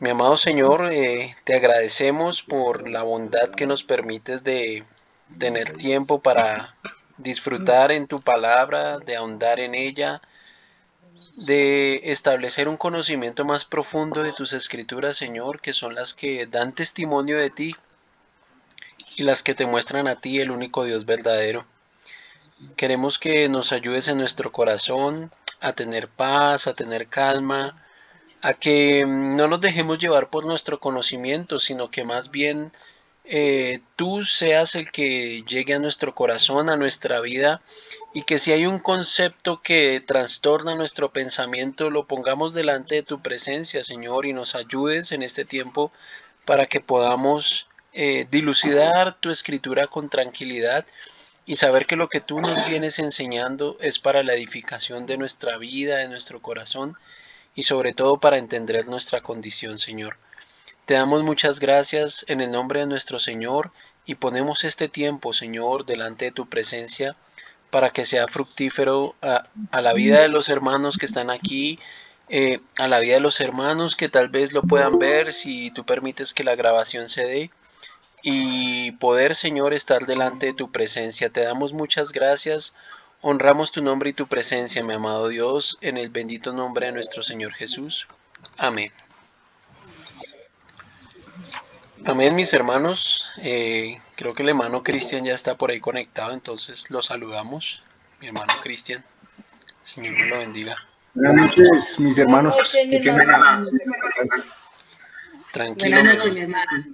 Mi amado Señor, te agradecemos por la bondad que nos permites de tener tiempo para disfrutar en tu palabra, de ahondar en ella, de establecer un conocimiento más profundo de tus escrituras, Señor, que son las que dan testimonio de ti y las que te muestran a ti el único Dios verdadero. Queremos que nos ayudes en nuestro corazón a tener paz, a tener calma, a que no nos dejemos llevar por nuestro conocimiento, sino que más bien tú seas el que llegue a nuestro corazón, a nuestra vida, y que si hay un concepto que trastorna nuestro pensamiento, lo pongamos delante de tu presencia, Señor, y nos ayudes en este tiempo para que podamos dilucidar tu escritura con tranquilidad y saber que lo que tú nos vienes enseñando es para la edificación de nuestra vida, de nuestro corazón y sobre todo para entender nuestra condición, Señor. Te damos muchas gracias en el nombre de nuestro Señor y ponemos este tiempo, Señor, delante de tu presencia para que sea fructífero a la vida de los hermanos que están aquí, a la vida de los hermanos que tal vez lo puedan ver si tú permites que la grabación se dé y poder, Señor, estar delante de tu presencia. Te damos muchas gracias, honramos tu nombre y tu presencia, mi amado Dios, en el bendito nombre de nuestro Señor Jesús. Amén. Amén, mis hermanos. Creo que el hermano Cristian ya está por ahí conectado, entonces lo saludamos. Mi hermano Cristian, Señor me lo bendiga. Buenas noches, mis hermanos. Qué pena Tranquilo. Buenas noches, mi hermano.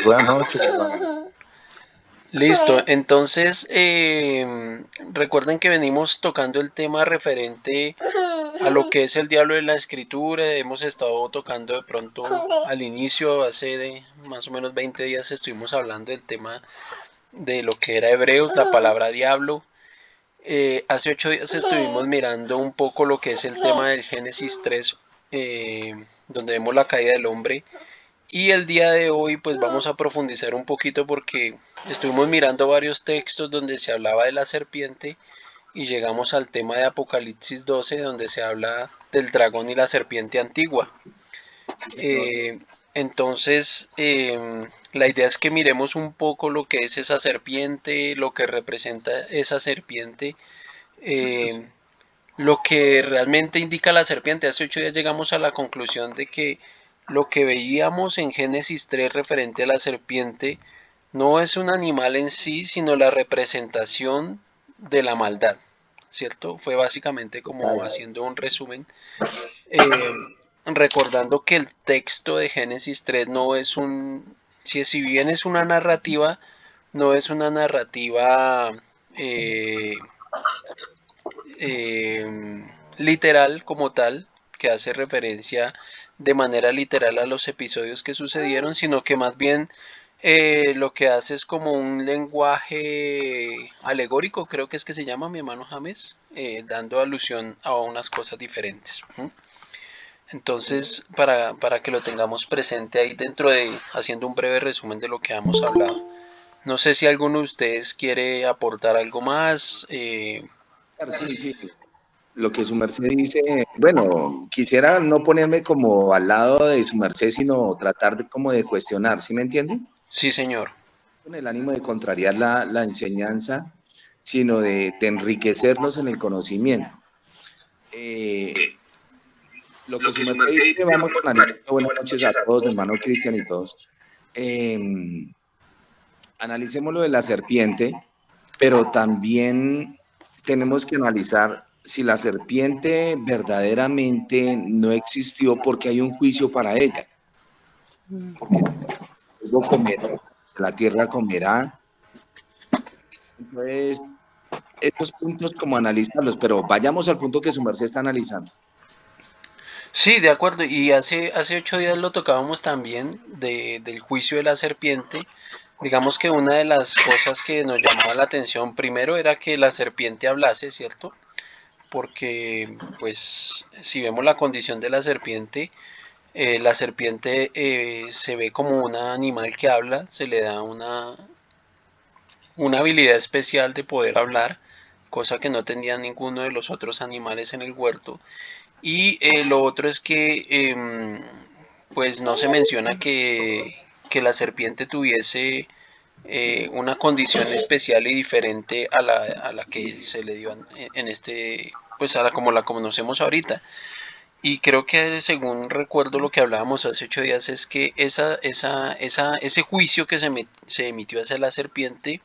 Buenas noches, hermano. Listo, entonces recuerden que venimos tocando el tema referente a lo que es el diablo de la escritura. Hemos estado tocando de pronto al inicio, hace de más o menos 20 días estuvimos hablando del tema de lo que era Hebreos, la palabra diablo. Hace 8 días estuvimos mirando un poco lo que es el tema del Génesis 3, donde vemos la caída del hombre. Y el día de hoy pues vamos a profundizar un poquito porque estuvimos mirando varios textos donde se hablaba de la serpiente y llegamos al tema de Apocalipsis 12 donde se habla del dragón y la serpiente antigua. Entonces la idea es que miremos un poco lo que es esa serpiente, lo que representa esa serpiente, eh, lo que realmente indica la serpiente. Hace 8 días llegamos a la conclusión de que lo que veíamos en Génesis 3 referente a la serpiente no es un animal en sí, sino la representación de la maldad, ¿cierto? Fue básicamente como haciendo un resumen, eh, recordando que el texto de Génesis 3 no es si bien es una narrativa, no es una narrativa eh, literal como tal, que hace referencia de manera literal a los episodios que sucedieron, sino que más bien lo que hace es como un lenguaje alegórico, creo que es que se llama, mi hermano James, dando alusión a unas cosas diferentes. Entonces, para que lo tengamos presente ahí dentro de, haciendo un breve resumen de lo que hemos hablado. No sé si alguno de ustedes quiere aportar algo más. Sí. Lo que su merced dice, bueno, quisiera no ponerme como al lado de su merced, sino tratar de, como de cuestionar, ¿sí me entiende? Sí, señor. Con el ánimo de contrariar la enseñanza, sino de enriquecernos en el conocimiento. Lo que su merced dice, vamos a analizar. Buenas noches a todos, hermano Cristian y todos. Analicemos lo de la serpiente, pero también tenemos que analizar si la serpiente verdaderamente no existió porque hay un juicio para ella. Porque luego comerá, la tierra comerá. Entonces, estos puntos como analizarlos, pero vayamos al punto que su merced está analizando. Sí, de acuerdo. Y hace 8 días lo tocábamos también del juicio de la serpiente. Digamos que una de las cosas que nos llamaba la atención primero era que la serpiente hablase, ¿cierto? Porque, pues, si vemos la condición de la serpiente se ve como un animal que habla, se le da una habilidad especial de poder hablar, cosa que no tenía ninguno de los otros animales en el huerto. Y lo otro es que pues no se menciona que la serpiente tuviese una condición especial y diferente a la que se le dio en este, pues a la como la conocemos ahorita. Y creo que según recuerdo lo que hablábamos hace 8 días es que ese juicio que se emitió hacia la serpiente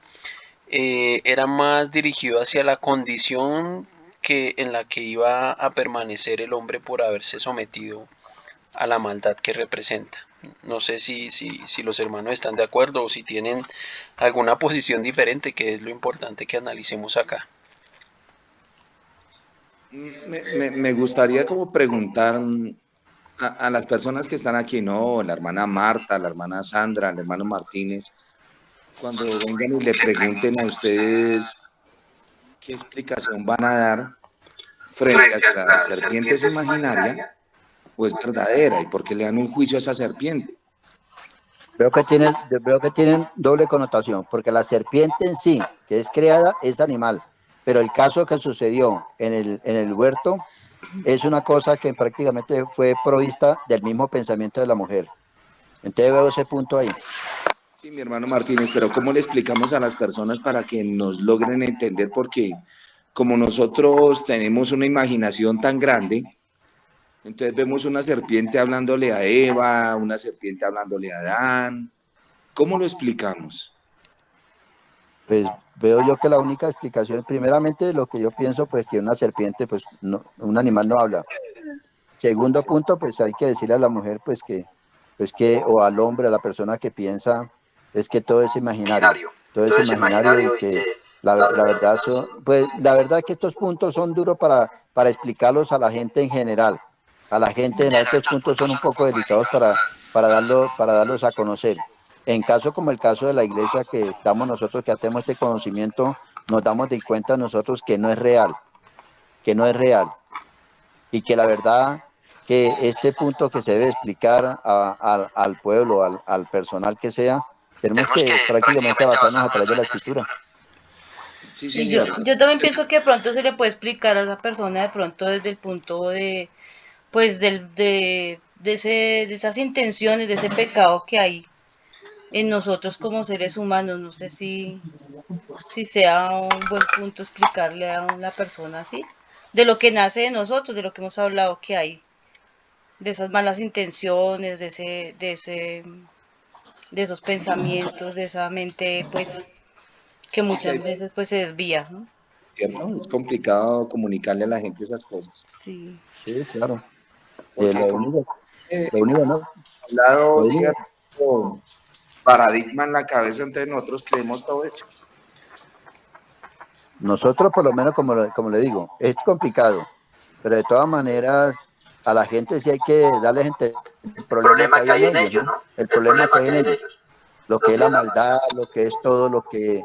era más dirigido hacia la condición en la que iba a permanecer el hombre por haberse sometido a la maldad que representa. No sé si los hermanos están de acuerdo o si tienen alguna posición diferente, que es lo importante que analicemos acá. Me gustaría como preguntar a las personas que están aquí, ¿no? La hermana Marta, la hermana Sandra, el hermano Martínez, cuando vengan y le pregunten a ustedes qué explicación van a dar frente a que la serpiente es imaginaria o es verdadera y por qué le dan un juicio a esa serpiente. Veo que tienen doble connotación, porque la serpiente en sí, que es creada, es animal, pero el caso que sucedió en el huerto es una cosa que prácticamente fue provista del mismo pensamiento de la mujer. Entonces veo ese punto ahí. Sí, mi hermano Martínez, pero ¿cómo le explicamos a las personas para que nos logren entender? Porque como nosotros tenemos una imaginación tan grande, entonces vemos una serpiente hablándole a Eva, una serpiente hablándole a Adán. ¿Cómo lo explicamos? Pues veo yo que la única explicación, primeramente lo que yo pienso, pues que una serpiente, pues no, un animal no habla. Segundo punto, pues hay que decirle a la mujer, pues que, o al hombre, a la persona que piensa, es que todo es imaginario y que la verdad, pues la verdad que estos puntos son duros para explicarlos a la gente en general. A la gente en general estos puntos son un poco delicados para darlos a conocer. En caso como el caso de la iglesia que estamos nosotros, que tenemos este conocimiento, nos damos de cuenta nosotros que no es real y que la verdad que este punto que se debe explicar al pueblo, al personal que sea, tenemos que prácticamente basarnos a través de la escritura. Sí, Sí, yo, señor. yo también pienso que de pronto se le puede explicar a esa persona de pronto desde el punto de, pues, de esas intenciones, de ese pecado que hay en nosotros como seres humanos. No sé si sea un buen punto explicarle a una persona así, de lo que nace de nosotros, de lo que hemos hablado que hay, de esas malas intenciones, de esos pensamientos, de esa mente, pues, que muchas veces pues se desvía, ¿no? ¿Cierto? Es complicado comunicarle a la gente esas cosas. Sí. Sí, claro. Porque Lo como único, eh, lo único, ¿no? hablado Lo único, cierto paradigma en la cabeza, entonces nosotros creemos todo hecho. nosotros por lo menos, como le digo, es complicado, pero de todas maneras, a la gente sí hay que darles el problema que hay en ellos, ¿no? El problema que hay en ellos. Lo que es la maldad, lo que es todo lo que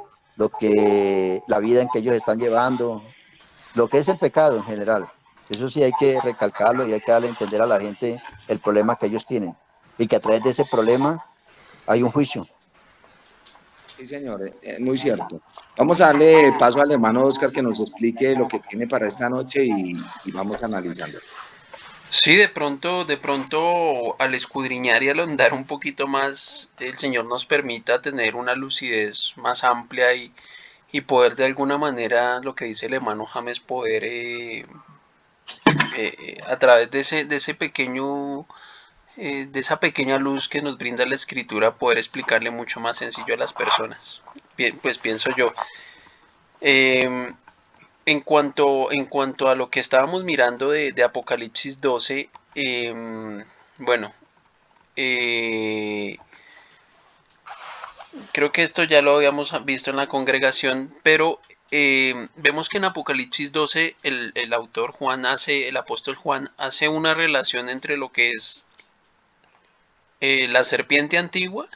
la vida en que ellos están llevando, lo que es el pecado en general. Eso sí hay que recalcarlo y hay que darle a entender a la gente el problema que ellos tienen y que a través de ese problema hay un juicio. Sí, señor, muy cierto. Vamos a darle paso al hermano Oscar que nos explique lo que tiene para esta noche y vamos analizando. Sí, de pronto al escudriñar y al ahondar un poquito más, el Señor nos permita tener una lucidez más amplia y poder de alguna manera, lo que dice el hermano James, poder a través de ese pequeño, de esa pequeña luz que nos brinda la escritura, poder explicarle mucho más sencillo a las personas. Bien, pues pienso yo. Em, en cuanto a lo que estábamos mirando de Apocalipsis 12, bueno, eh, creo que esto ya lo habíamos visto en la congregación, pero vemos que en Apocalipsis 12 el autor Juan hace, el apóstol Juan hace una relación entre lo que es la serpiente antigua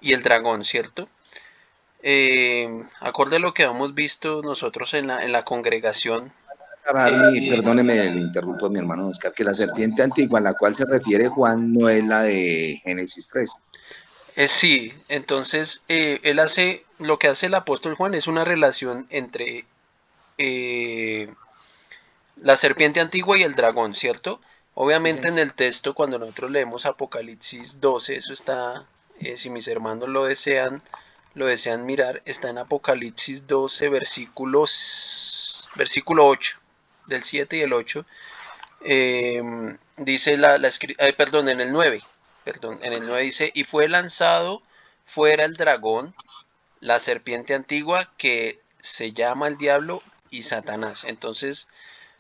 y el dragón, ¿cierto? Acorde a lo que hemos visto nosotros en la congregación, Perdóneme, le interrumpo a mi hermano Oscar, que la serpiente antigua a la cual se refiere Juan no es la de Génesis 3. sí, entonces él hace, lo que hace el apóstol Juan es una relación entre eh, la serpiente antigua y el dragón, ¿cierto? Obviamente Sí, en el texto, cuando nosotros leemos Apocalipsis 12, eso está, si mis hermanos lo desean mirar, está en Apocalipsis 12, versículo 8, del 7 y el 8. Dice perdón, en el 9, perdón, en el 9 dice, y fue lanzado fuera el dragón, la serpiente antigua que se llama el diablo y Satanás. Entonces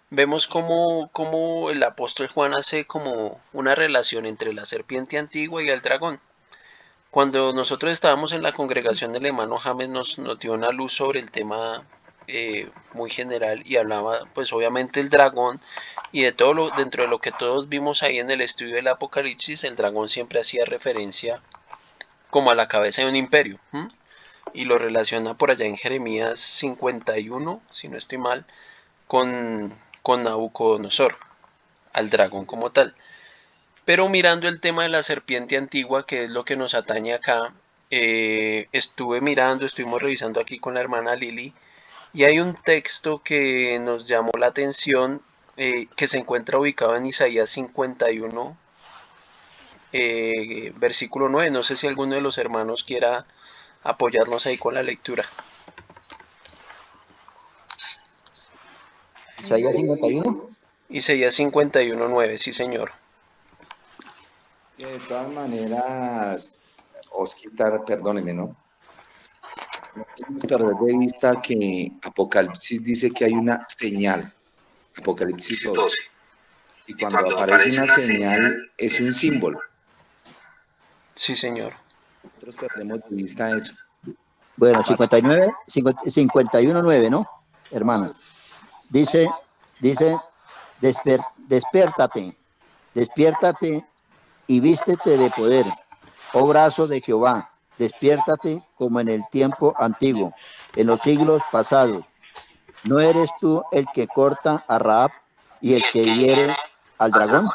vemos cómo el apóstol Juan hace como una relación entre la serpiente antigua y el dragón. Cuando nosotros estábamos en la congregación del hermano James nos dio una luz sobre el tema muy general y hablaba pues obviamente el dragón y de todo dentro de lo que todos vimos ahí en el estudio del Apocalipsis, el dragón siempre hacía referencia como a la cabeza de un imperio. Y lo relaciona por allá en Jeremías 51, si no estoy mal, con Nabucodonosor, al dragón como tal. Pero mirando el tema de la serpiente antigua, que es lo que nos atañe acá, estuvimos revisando aquí con la hermana Lili, y hay un texto que nos llamó la atención, que se encuentra ubicado en Isaías 51, versículo 9. No sé si alguno de los hermanos quiera apoyarnos ahí con la lectura. Isaías 51. Isaías 51, 9, sí señor. de todas maneras, Oscar, perdóneme, ¿no? No podemos perder de vista que Apocalipsis dice que hay una señal, Apocalipsis 12, y cuando aparece una señal es un símbolo. Sí señor. Nosotros perdemos de vista eso. Bueno, 59, 51:9, ¿no? Hermano. Dice, despiértate, despiértate y vístete de poder, oh brazo de Jehová, despiértate como en el tiempo antiguo, en los siglos pasados. ¿No eres tú el que corta a Rahab y el que hiere al dragón?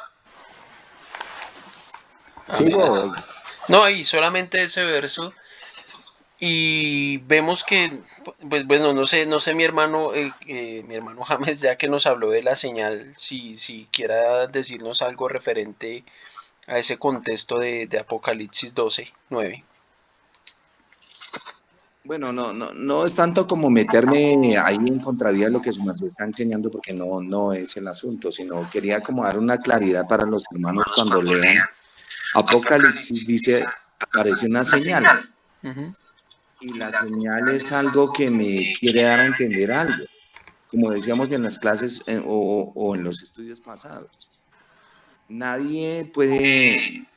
Amén. ¿Sigo? No, y solamente ese verso. Y vemos que, pues bueno, no sé mi hermano James, ya que nos habló de la señal, si quiera decirnos algo referente a ese contexto de Apocalipsis 12, 9. Bueno, no es tanto como meterme ahí en contravía de lo que su merced está enseñando, porque no es el asunto, sino quería como dar una claridad para los hermanos cuando lean. Apocalipsis dice, aparece una señal, Ujú. y la señal es algo que me quiere dar a entender algo, como decíamos en las clases o en los estudios pasados. Nadie puede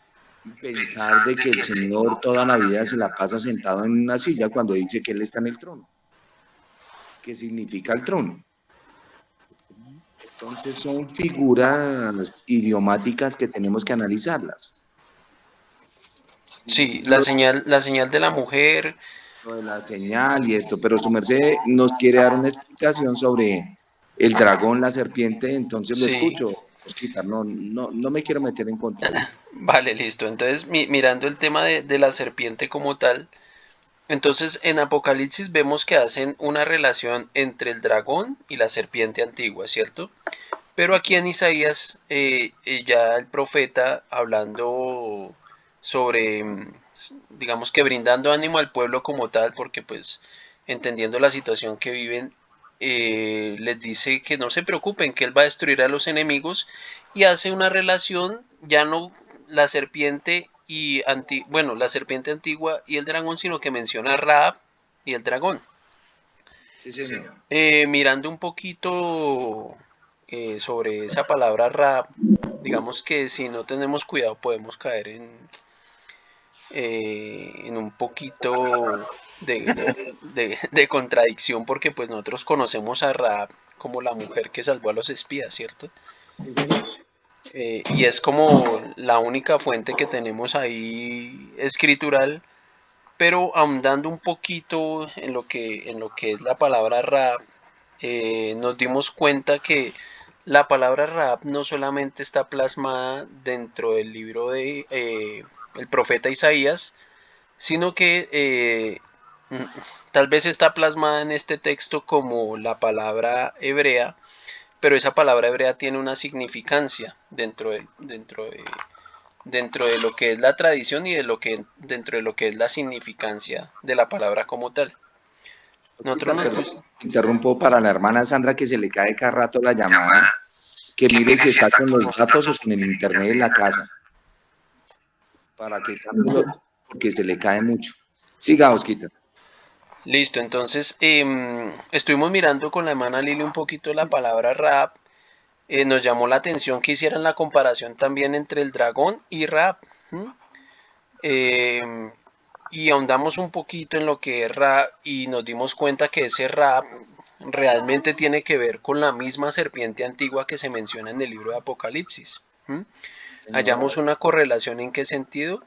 pensar de que el Señor toda la vida se la pasa sentado en una silla cuando dice que Él está en el trono. ¿Qué significa el trono? Entonces son figuras idiomáticas que tenemos que analizarlas. Sí, Lo, la señal de la mujer. lo de la señal y esto, pero su merced nos quiere dar una explicación sobre el dragón, la serpiente, entonces lo Sí, escucho, Osquitar, no me quiero meter en contravía. vale, listo. Entonces, mirando el tema de la serpiente como tal, entonces en Apocalipsis vemos que hacen una relación entre el dragón y la serpiente antigua, ¿cierto? Pero aquí en Isaías, ya el profeta hablando sobre, digamos que brindando ánimo al pueblo como tal, porque pues entendiendo la situación que viven, les dice que no se preocupen, que él va a destruir a los enemigos y hace una relación, ya no la serpiente bueno, la serpiente antigua y el dragón, sino que menciona a Rahab y el dragón. Sí, señor. Mirando un poquito sobre esa palabra rap, digamos que si no tenemos cuidado podemos caer en un poquito de contradicción porque pues nosotros conocemos a Raab como la mujer que salvó a los espías, ¿cierto? Sí, señor. Y es como la única fuente que tenemos ahí escritural, pero ahondando un poquito en lo que es la palabra Raab, nos dimos cuenta que la palabra Rahab no solamente está plasmada dentro del libro de el profeta Isaías, sino que tal vez está plasmada en este texto como la palabra hebrea, pero esa palabra hebrea tiene una significancia dentro de lo que es la tradición y dentro de lo que es la significancia de la palabra como tal. Nosotros Interrumpo para la hermana Sandra, que se le cae cada rato la llamada, que mire si está con los datos o con el internet en la casa, para que cambie, porque se le cae mucho. Siga, Osquita. Listo, entonces estuvimos mirando con la hermana Lili un poquito la palabra Rahab. Nos llamó la atención que hicieran la comparación también entre el dragón y Rahab. Y ahondamos un poquito en lo que es Rahab y nos dimos cuenta que ese Rahab realmente tiene que ver con la misma serpiente antigua que se menciona en el libro de Apocalipsis. Hallamos una correlación. ¿En qué sentido?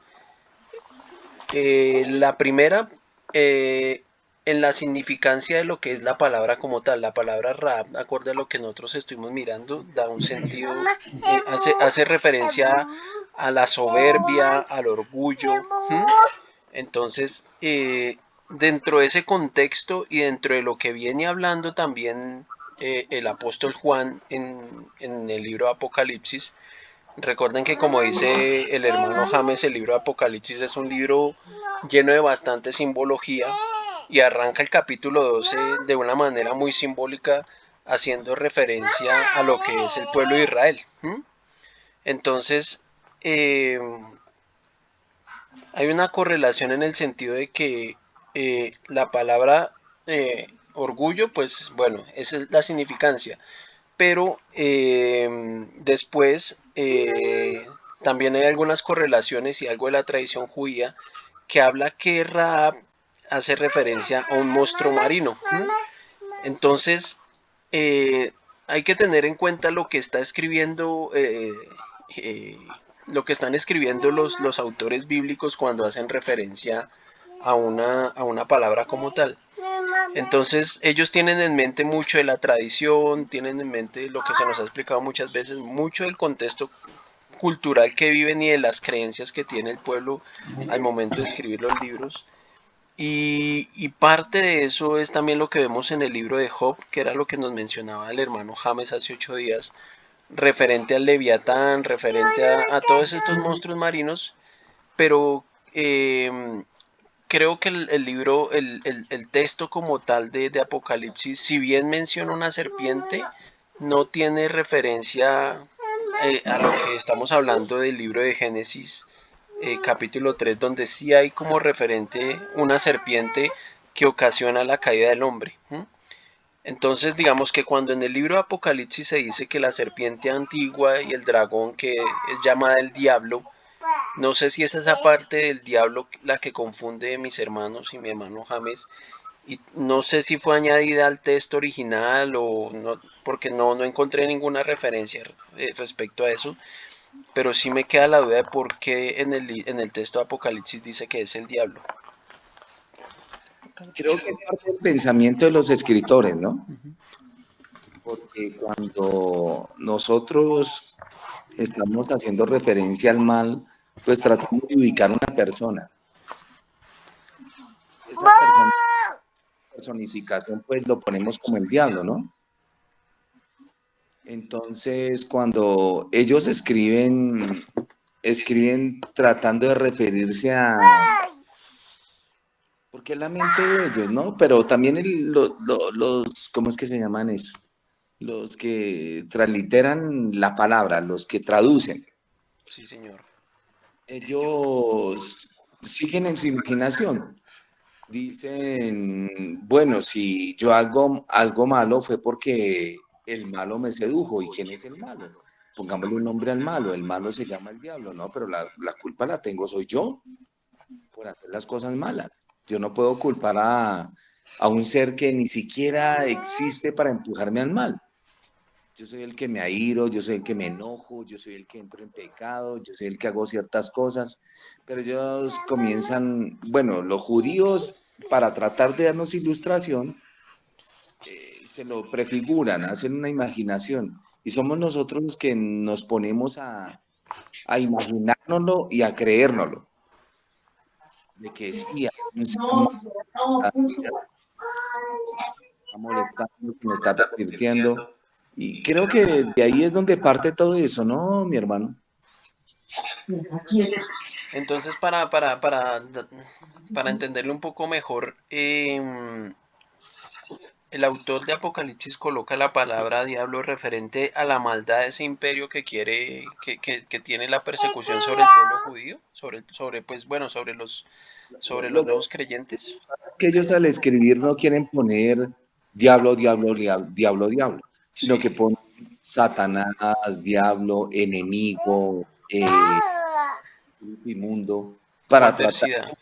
La primera, en la significancia de lo que es la palabra como tal. La palabra Rahab, acorde a lo que nosotros estuvimos mirando, da un sentido, hace referencia a la soberbia, al orgullo. Entonces, dentro de ese contexto y dentro de lo que viene hablando también el apóstol Juan en el libro de Apocalipsis, recuerden que, como dice el hermano James, el libro de Apocalipsis es un libro lleno de bastante simbología y arranca el capítulo 12 de una manera muy simbólica, haciendo referencia a lo que es el pueblo de Israel. Entonces, hay una correlación en el sentido de que la palabra orgullo, pues bueno, esa es la significancia. Pero después también hay algunas correlaciones y algo de la tradición judía que habla que Rahab hace referencia a un monstruo marino. Entonces, hay que tener en cuenta lo que está escribiendo, lo que están escribiendo los autores bíblicos cuando hacen referencia a una palabra como tal. Entonces ellos tienen en mente mucho de la tradición, tienen en mente lo que se nos ha explicado muchas veces, mucho del contexto cultural que viven y de las creencias que tiene el pueblo al momento de escribir los libros. Y parte de eso es también lo que vemos en el libro de Job, que era lo que nos mencionaba el hermano James hace 8 días, referente al Leviatán, referente a todos estos monstruos marinos, pero creo que el libro, el texto como tal de Apocalipsis, si bien menciona una serpiente, no tiene referencia a lo que estamos hablando del libro de Génesis, capítulo 3, donde sí hay como referente una serpiente que ocasiona la caída del hombre. Entonces, digamos que cuando en el libro de Apocalipsis se dice que la serpiente antigua y el dragón, que es llamada el diablo, no sé si es esa parte del diablo la que confunde mis hermanos y mi hermano James, y no sé si fue añadida al texto original o no, porque no encontré ninguna referencia respecto a eso, pero sí me queda la duda de por qué en el texto de Apocalipsis dice que es el diablo. Creo que es parte del pensamiento de los escritores, ¿no? Porque cuando nosotros estamos haciendo referencia al mal, pues tratamos de ubicar una persona. Esa personificación, pues lo ponemos como el diablo, ¿no? Entonces, cuando ellos escriben tratando de referirse a... Porque es la mente de ellos, ¿no? Pero también los, ¿cómo es que se llaman eso? Los que transliteran la palabra, los que traducen. Sí, señor. Ellos siguen en su imaginación. Dicen, bueno, si yo hago algo malo fue porque el malo me sedujo. ¿Y quién es el malo? Pongámosle un nombre al malo. El malo se llama el diablo, ¿no? Pero la culpa la tengo soy yo por hacer las cosas malas. Yo no puedo culpar a un ser que ni siquiera existe para empujarme al mal. Yo soy el que me airo, yo soy el que me enojo, yo soy el que entro en pecado, yo soy el que hago ciertas cosas, pero ellos comienzan, bueno, los judíos, para tratar de darnos ilustración, se lo prefiguran, hacen una imaginación, y somos nosotros los que nos ponemos a imaginárnoslo y a creérnoslo, de que sí, está molestando, que me está pervirtiendo. Y creo que de ahí es donde parte todo eso, ¿no, mi hermano? Entonces, para entenderlo un poco mejor, el autor de Apocalipsis coloca la palabra diablo referente a la maldad de ese imperio que quiere, que tiene la persecución sobre el pueblo judío, pues bueno, sobre los Lo nuevos creyentes. que ellos al escribir no quieren poner diablo, diablo, diablo, diablo, diablo, sino que Sí, ponen Satanás, diablo, enemigo, inmundo, o para tratar adversidad.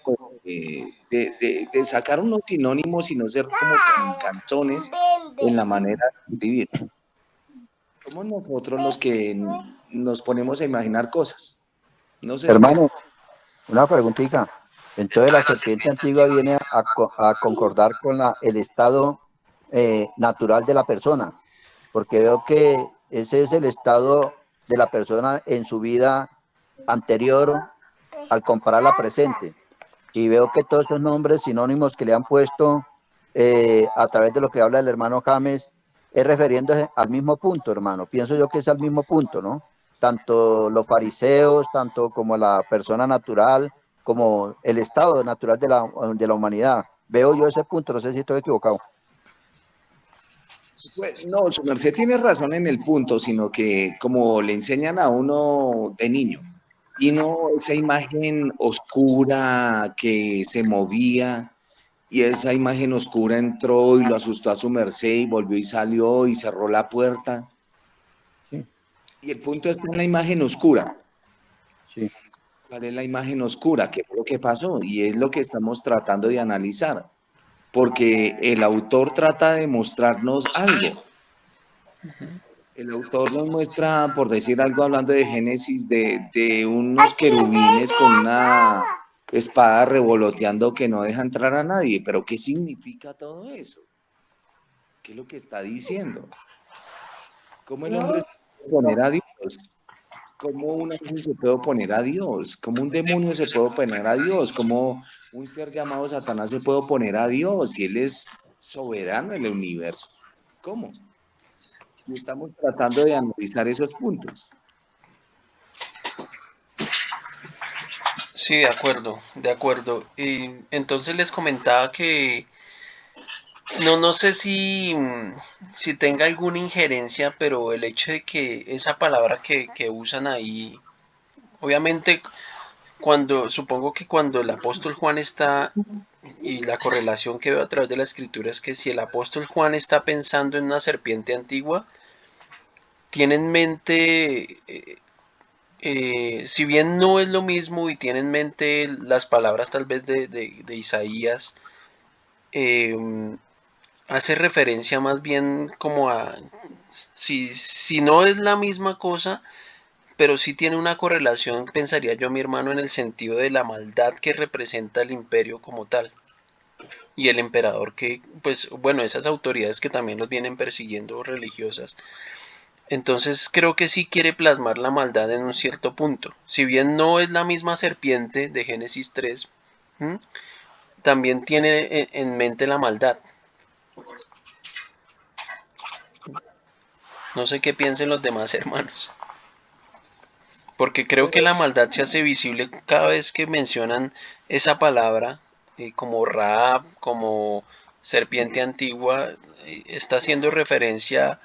de sacar unos sinónimos y no ser como tan canzones en la manera de escribir. Somos nosotros los que nos ponemos a imaginar cosas. No sé si me... Hermano, una preguntita. Entonces la serpiente antigua viene a concordar con el estado natural de la persona, porque veo que ese es el estado de la persona en su vida anterior al comparar la presente. Y veo que todos esos nombres sinónimos que le han puesto a través de lo que habla el hermano James es refiriéndose al mismo punto, hermano. Pienso yo que es al mismo punto, ¿no? Tanto los fariseos, tanto como la persona natural, como el estado natural de la humanidad. Veo yo ese punto, no sé si estoy equivocado. Pues, no, su merced tiene razón en el punto, sino que como le enseñan a uno de niño, y no esa imagen oscura que se movía, y esa imagen oscura entró y lo asustó a su merced y volvió y salió y cerró la puerta. Sí, Y el punto está en la imagen oscura. sí. ¿Cuál es la imagen oscura? ¿Qué fue lo que pasó? Y es lo que estamos tratando de analizar, porque el autor trata de mostrarnos algo. El autor nos muestra, por decir algo, hablando de Génesis, de unos querubines con una espada revoloteando que no deja entrar a nadie. Pero ¿qué significa todo eso? ¿Qué es lo que está diciendo? ¿Cómo el hombre se puede oponer a Dios? ¿Cómo un ángel se puede oponer a Dios? ¿Cómo un demonio se puede oponer a Dios? ¿Cómo un ser llamado Satanás se puede oponer a Dios si Él es soberano en el universo? ¿Cómo? Y estamos tratando de analizar esos puntos. Sí, de acuerdo, de acuerdo. Y entonces les comentaba que no sé si tenga alguna injerencia, pero el hecho de que esa palabra que usan ahí, obviamente supongo que cuando el apóstol Juan está, y la correlación que veo a través de la escritura es que si el apóstol Juan está pensando en una serpiente antigua, tiene en mente, si bien no es lo mismo y tiene en mente las palabras tal vez de Isaías, eh, hace referencia más bien como a, si no es la misma cosa, pero sí tiene una correlación, pensaría yo, mi hermano, en el sentido de la maldad que representa el imperio como tal. Y el emperador que, pues bueno, esas autoridades que también los vienen persiguiendo religiosas. Entonces creo que sí quiere plasmar la maldad en un cierto punto. Si bien no es la misma serpiente de Génesis 3, ¿m? También tiene en mente la maldad. No sé qué piensen los demás hermanos. Porque creo que Bueno, la maldad se hace visible cada vez que mencionan esa palabra, como Raab, como serpiente antigua, está haciendo referencia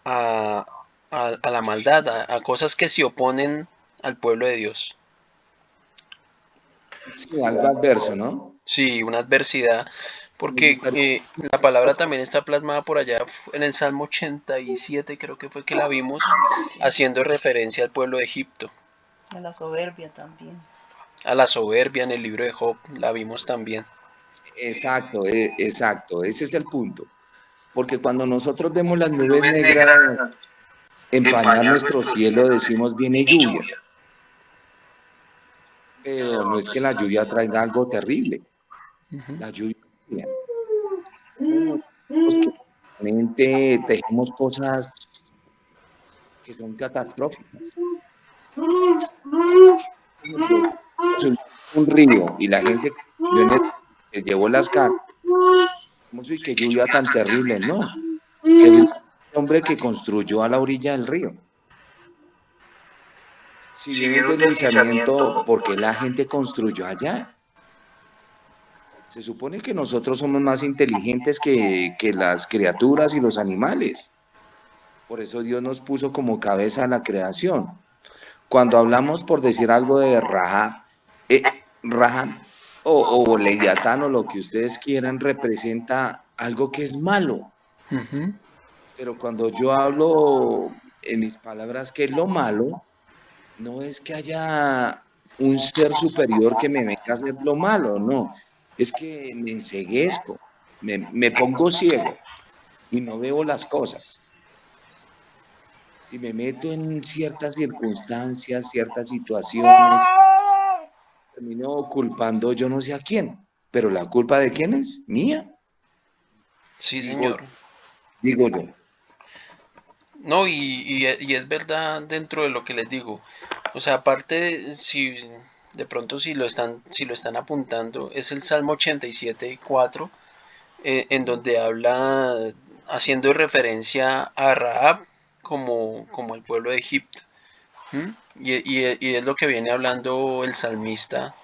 a, a la maldad, a cosas que se oponen al pueblo de Dios. sí, algo adverso, ¿no? Sí, una adversidad, porque la palabra también está plasmada por allá en el Salmo 87, creo que fue que la vimos, haciendo referencia al pueblo de Egipto. A la soberbia también. A la soberbia en el libro de Job, la vimos también. Exacto, exacto, ese es el punto. Porque cuando nosotros vemos las nubes negras empañar nuestro cielo, decimos viene lluvia, pero no es que la lluvia traiga algo terrible, Ujú. la lluvia. Nosotros que realmente tenemos cosas que son catastróficas. Un río y la gente que llevó las casas, ¿cómo soy qué lluvia tan terrible? No, hombre que construyó a la orilla del río. Si viene un deslizamiento, ¿por qué la gente construyó allá? Se supone que nosotros somos más inteligentes que las criaturas y los animales. Por eso Dios nos puso como cabeza a la creación. Cuando hablamos, por decir algo de Rahab, Rahab o Leviatán o lo que ustedes quieran, representa algo que es malo. Ujú. Pero cuando yo hablo en mis palabras que es lo malo, no es que haya un ser superior que me venga a hacer lo malo, no. Es que me enceguezco, me pongo ciego y no veo las cosas. Y me meto en ciertas circunstancias, ciertas situaciones, termino culpando yo no sé a quién, pero la culpa de quién es mía, Sí, digo, señor. digo yo. No, y es verdad dentro de lo que les digo. O sea, aparte, si de pronto si lo están apuntando, es el Salmo 87:4, en donde habla haciendo referencia a Rahab como el pueblo de Egipto. ¿Mm? Y es lo que viene hablando el salmista,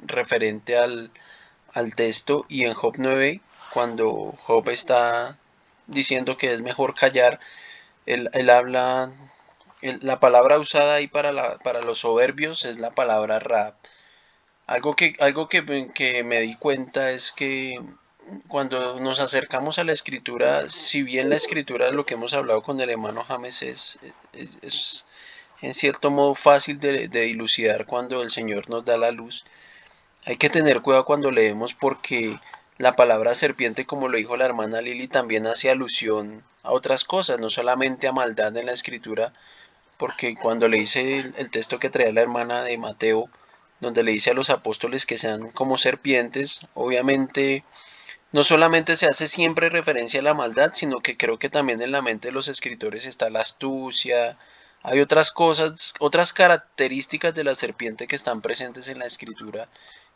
referente al texto, y en Job 9, cuando Job está diciendo que es mejor callar, él habla, la palabra usada ahí para los soberbios es la palabra rab. Algo que me di cuenta es que cuando nos acercamos a la escritura, si bien la escritura, lo que hemos hablado con el hermano James, es en cierto modo fácil de dilucidar cuando el Señor nos da la luz, hay que tener cuidado cuando leemos, porque la palabra serpiente, como lo dijo la hermana Lili, también hace alusión a otras cosas, no solamente a maldad en la escritura, porque cuando le dice el texto que traía la hermana de Mateo, donde le dice a los apóstoles que sean como serpientes, obviamente no solamente se hace siempre referencia a la maldad, sino que creo que también en la mente de los escritores está la astucia. Hay otras cosas, otras características de la serpiente que están presentes en la escritura,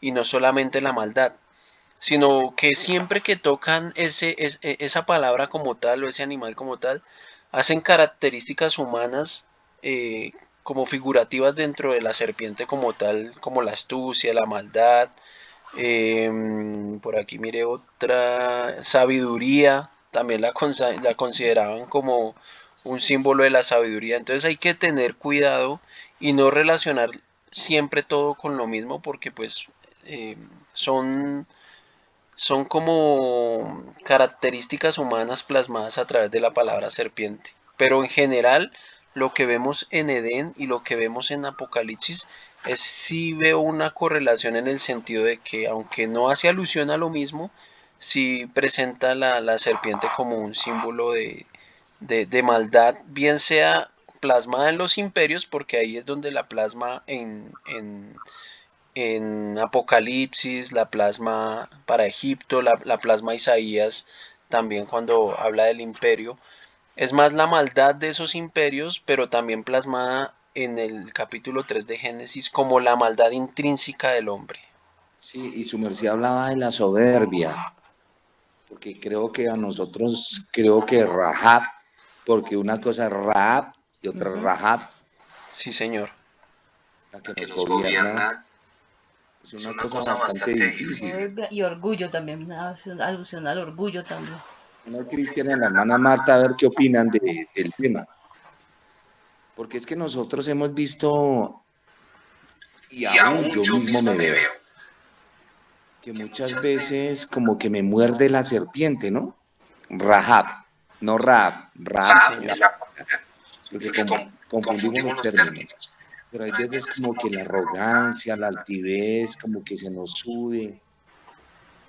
y no solamente la maldad, sino que siempre que tocan esa palabra como tal o ese animal como tal, hacen características humanas, como figurativas dentro de la serpiente como tal, como la astucia, la maldad. Por aquí mire otra, sabiduría, también la consideraban como un símbolo de la sabiduría. Entonces hay que tener cuidado y no relacionar siempre todo con lo mismo, porque pues eh, son, son como características humanas plasmadas a través de la palabra serpiente. Pero en general, lo que vemos en Edén y lo que vemos en Apocalipsis, es sí veo una correlación en el sentido de que, aunque no hace alusión a lo mismo, sí presenta la serpiente como un símbolo de maldad, bien sea plasmada en los imperios, porque ahí es donde la plasma en Apocalipsis, la plasma para Egipto, la plasma Isaías también cuando habla del imperio. Es más la maldad de esos imperios, pero también plasmada en el capítulo 3 de Génesis como la maldad intrínseca del hombre. Sí, y su merced hablaba de la soberbia, porque creo que a nosotros, creo que Rahab, porque una cosa es Rahab y otra es Ujú. Rahab, Sí, señor. la que nos gobierna, es una cosa bastante difícil. Soberbia y orgullo también, una alusión al orgullo también. Una cristiana y la hermana Marta, a ver qué opinan del tema. Porque es que nosotros hemos visto, y aún yo mismo me veo, que muchas veces como que me muerde la serpiente, ¿no? Rahab, no Rahab, Sí, Rahab, señor. porque confundimos los términos. Pero hay veces como que la arrogancia, la altivez, como que se nos sube,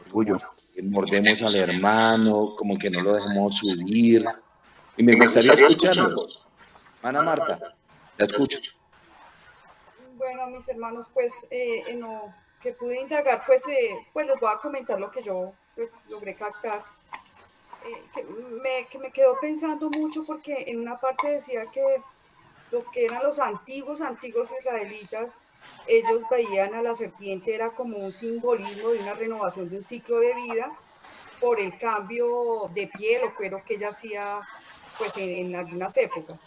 Orgullo. como que mordemos al hermano, como que no lo dejemos subir. Y me gustaría escucharlos. Ana Marta, la escucho. Bueno, mis hermanos, pues en lo que pude indagar, pues les voy a comentar lo que yo pues logré captar. Que me quedó pensando mucho porque en una parte decía que lo que eran los antiguos israelitas, ellos veían a la serpiente era como un simbolismo de una renovación de un ciclo de vida por el cambio de piel o cuero que ella hacía pues en algunas épocas.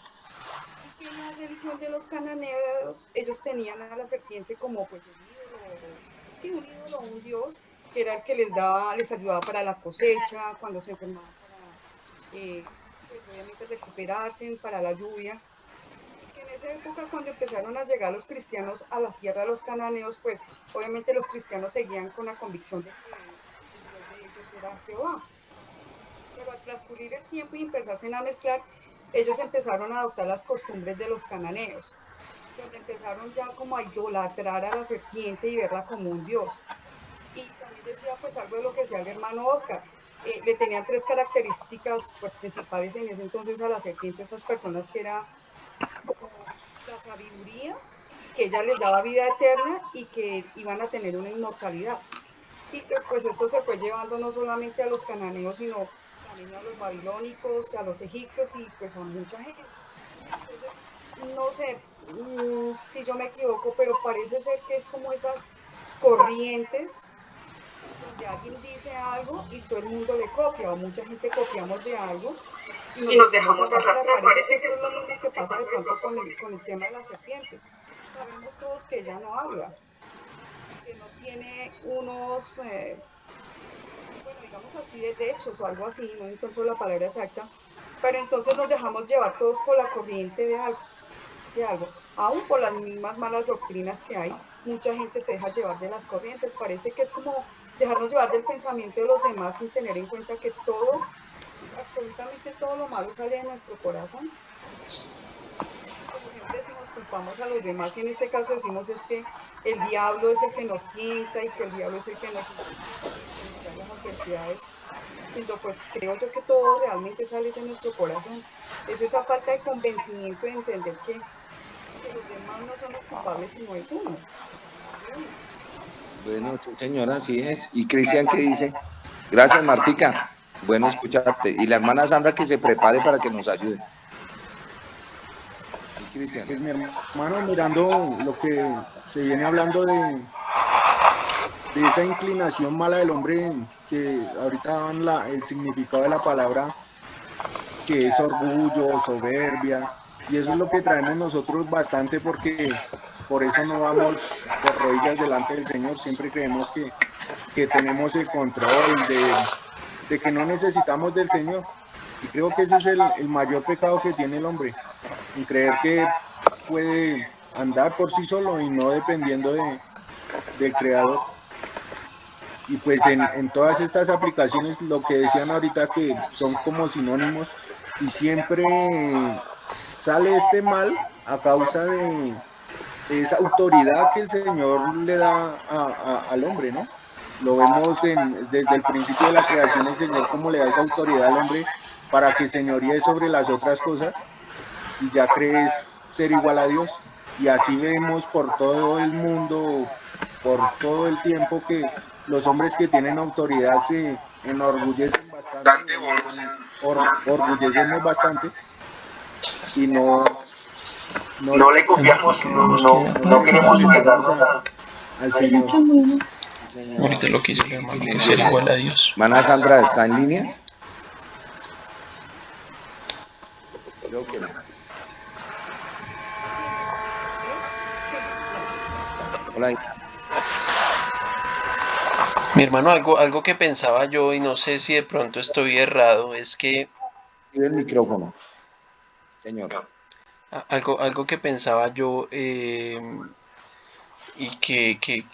Y que en la religión de los cananeos ellos tenían a la serpiente como pues un ídolo, sí, un ídolo, un dios, que era el que les ayudaba para la cosecha, cuando se enfermaban para, pues obviamente recuperarse, para la lluvia. Y que en esa época cuando empezaron a llegar los cristianos a la tierra de los cananeos, pues obviamente los cristianos seguían con la convicción de que el Dios de ellos era Jehová. Pero al transcurrir el tiempo y empezarse a mezclar, ellos empezaron a adoptar las costumbres de los cananeos, donde empezaron ya como a idolatrar a la serpiente y verla como un dios. Y también decía pues algo de lo que decía el hermano Oscar, le tenían tres características pues principales en ese entonces a la serpiente, estas personas que era como la sabiduría, que ella les daba vida eterna y que iban a tener una inmortalidad. Y que pues esto se fue llevando no solamente a los cananeos, sino también a los babilónicos, a los egipcios y pues a mucha gente. Entonces, no sé si yo me equivoco, pero parece ser que es como esas corrientes donde alguien dice algo y todo el mundo le copia, o mucha gente copiamos de algo y nos dejamos arrastrar. Parece que esto es lo mismo que pasa de pronto con el tema de la serpiente. Sabemos todos que ella no habla y que no tiene unos, bueno, digamos así, de hechos o algo así, no encuentro la palabra exacta, pero entonces nos dejamos llevar todos por la corriente de algo, aún por las mismas malas doctrinas que hay, mucha gente se deja llevar de las corrientes, parece que es como dejarnos llevar del pensamiento de los demás sin tener en cuenta que todo, absolutamente todo lo malo sale de nuestro corazón. Y como siempre decimos, culpamos a los demás y en este caso decimos es que el diablo es el que nos tienta y que el diablo es el que nos impide y que nos trae las adversidades. Cuando pues creo yo que todo realmente sale de nuestro corazón. Es esa falta de convencimiento de entender que los demás no son los culpables, sino es uno, o sea, más de uno. Bueno, sí, señora, así es. ¿Y Cristian qué dice? Gracias, Martica. Bueno escucharte. Y la hermana Sandra que se prepare para que nos ayude. Y Cristian. Pues mi hermano, mirando lo que se viene hablando de esa inclinación mala del hombre, que ahorita dan el significado de la palabra, que es orgullo, soberbia, y eso es lo que traemos nosotros bastante, porque por eso no vamos de rodillas delante del Señor, siempre creemos que tenemos el control de que no necesitamos del Señor, y creo que ese es el mayor pecado que tiene el hombre, en creer que puede andar por sí solo y no dependiendo del Creador. Y pues en todas estas aplicaciones, lo que decían ahorita, que son como sinónimos, y siempre sale este mal a causa de esa autoridad que el Señor le da al hombre, ¿no? Lo vemos desde el principio de la creación, el Señor cómo le da esa autoridad al hombre para que señoríe sobre las otras cosas, y ya crees ser igual a Dios. Y así vemos por todo el mundo, por todo el tiempo, que los hombres que tienen autoridad se enorgullecen bastante, orgullecemos bastante, y no le copiamos, no queremos sujetarnos al Señor. Ahorita lo que hizo el hermano, ser igual a Dios. Hermana Sandra, ¿está en línea? Creo que no. Hola. Mi hermano, algo que pensaba yo, y no sé si de pronto estoy errado, es que Active el micrófono, señor. algo que pensaba yo, y que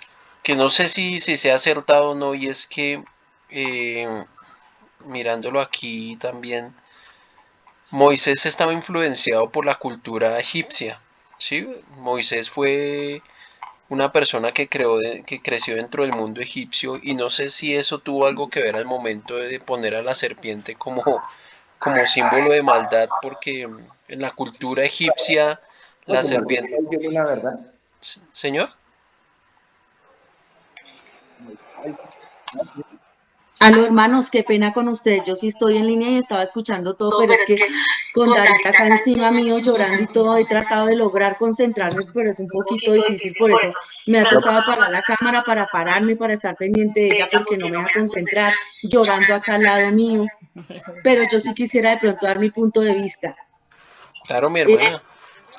no sé si se ha acertado o no, y es que mirándolo aquí también, Moisés estaba influenciado por la cultura egipcia, ¿sí? Moisés fue una persona que creció dentro del mundo egipcio, y no sé si eso tuvo algo que ver al momento de poner a la serpiente como símbolo de maldad, porque en la cultura egipcia No, la su merced serpiente... está diciendo la verdad. ¿Señor? Aló, hermanos, qué pena con ustedes. Yo sí estoy en línea y estaba escuchando todo, pero es que con Darita acá encima mío llorando y todo, he tratado de lograr concentrarme, pero es un poquito difícil. Por eso me ha tocado apagar la cámara para pararme, para estar pendiente de ella, porque no me deja concentrar, llorando acá al lado mío. Pero yo sí quisiera de pronto dar mi punto de vista. Claro, mi Eh, hermana.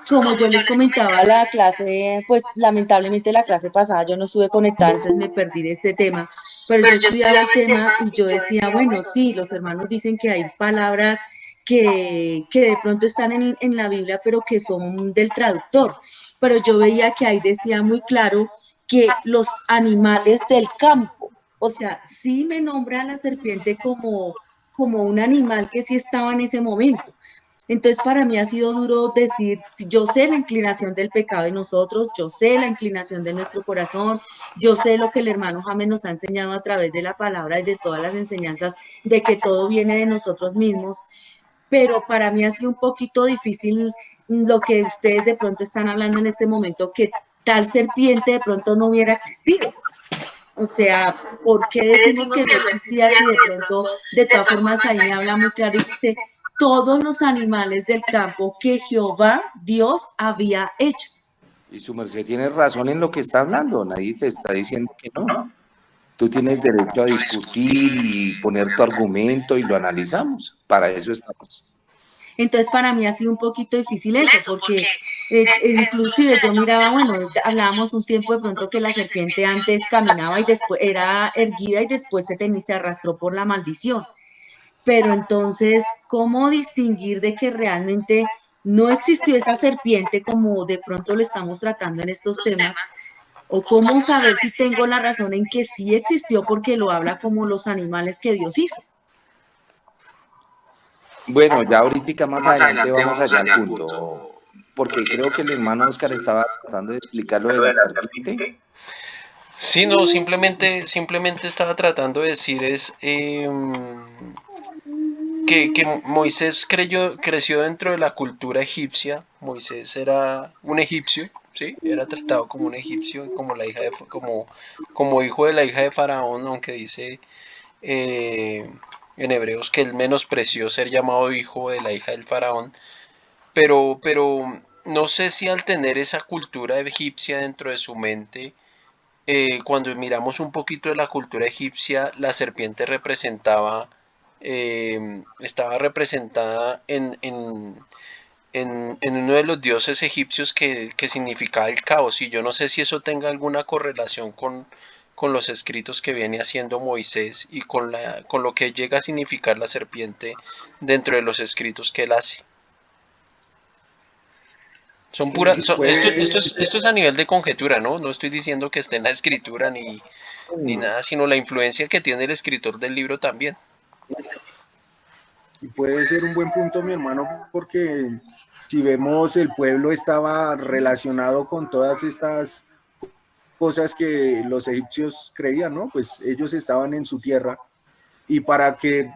Como yo les comentaba la clase, pues lamentablemente la clase pasada yo no estuve conectada, entonces me perdí de este tema, pero yo estudiaba el tema y yo decía, bueno, sí, los hermanos dicen que hay palabras que de pronto están en la Biblia, pero que son del traductor, pero yo veía que ahí decía muy claro que los animales del campo, o sea, sí me nombra a la serpiente como un animal que sí estaba en ese momento. Entonces, para mí ha sido duro decir, si yo sé la inclinación del pecado de nosotros, yo sé la inclinación de nuestro corazón, yo sé lo que el hermano James nos ha enseñado a través de la palabra y de todas las enseñanzas, de que todo viene de nosotros mismos, pero para mí ha sido un poquito difícil lo que ustedes de pronto están hablando en este momento, que tal serpiente de pronto no hubiera existido. O sea, ¿por qué decimos que no existía si de pronto, de todas formas, ahí me habla muy claro y dice, todos los animales del campo que Jehová, Dios, había hecho? Y su merced tiene razón en lo que está hablando, nadie te está diciendo que no. Tú tienes derecho a discutir y poner tu argumento y lo analizamos. Para eso estamos. Entonces, para mí ha sido un poquito difícil eso, porque inclusive yo miraba, bueno, hablábamos un tiempo de pronto que la serpiente antes caminaba y después era erguida y después se arrastró por la maldición. Pero entonces, ¿cómo distinguir de que realmente no existió esa serpiente como de pronto lo estamos tratando en estos temas? ¿O cómo saber si tengo la razón en que sí existió porque lo habla como los animales que Dios hizo? Bueno, ya ahorita más adelante vamos allá al punto, porque creo que el hermano Oscar estaba tratando de explicar lo de la serpiente. Sí, no, simplemente estaba tratando de decir que Moisés creció dentro de la cultura egipcia. Moisés era un egipcio, ¿sí? Era tratado como un egipcio, como la hija como hijo de la hija de Faraón, aunque dice eh, en Hebreos que él menospreció ser llamado hijo de la hija del Faraón. Pero no sé si al tener esa cultura egipcia dentro de su mente, cuando miramos un poquito de la cultura egipcia, la serpiente estaba representada en uno de los dioses egipcios que significaba el caos. Y yo no sé si eso tenga alguna correlación con los escritos que viene haciendo Moisés y con lo que llega a significar la serpiente dentro de los escritos que él hace. Son puras, esto es a nivel de conjetura, ¿no? No estoy diciendo que esté en la escritura ni nada, sino la influencia que tiene el escritor del libro también. Y puede ser un buen punto, mi hermano, porque si vemos, el pueblo estaba relacionado con todas estas cosas que los egipcios creían, ¿no? Pues ellos estaban en su tierra. Y para que,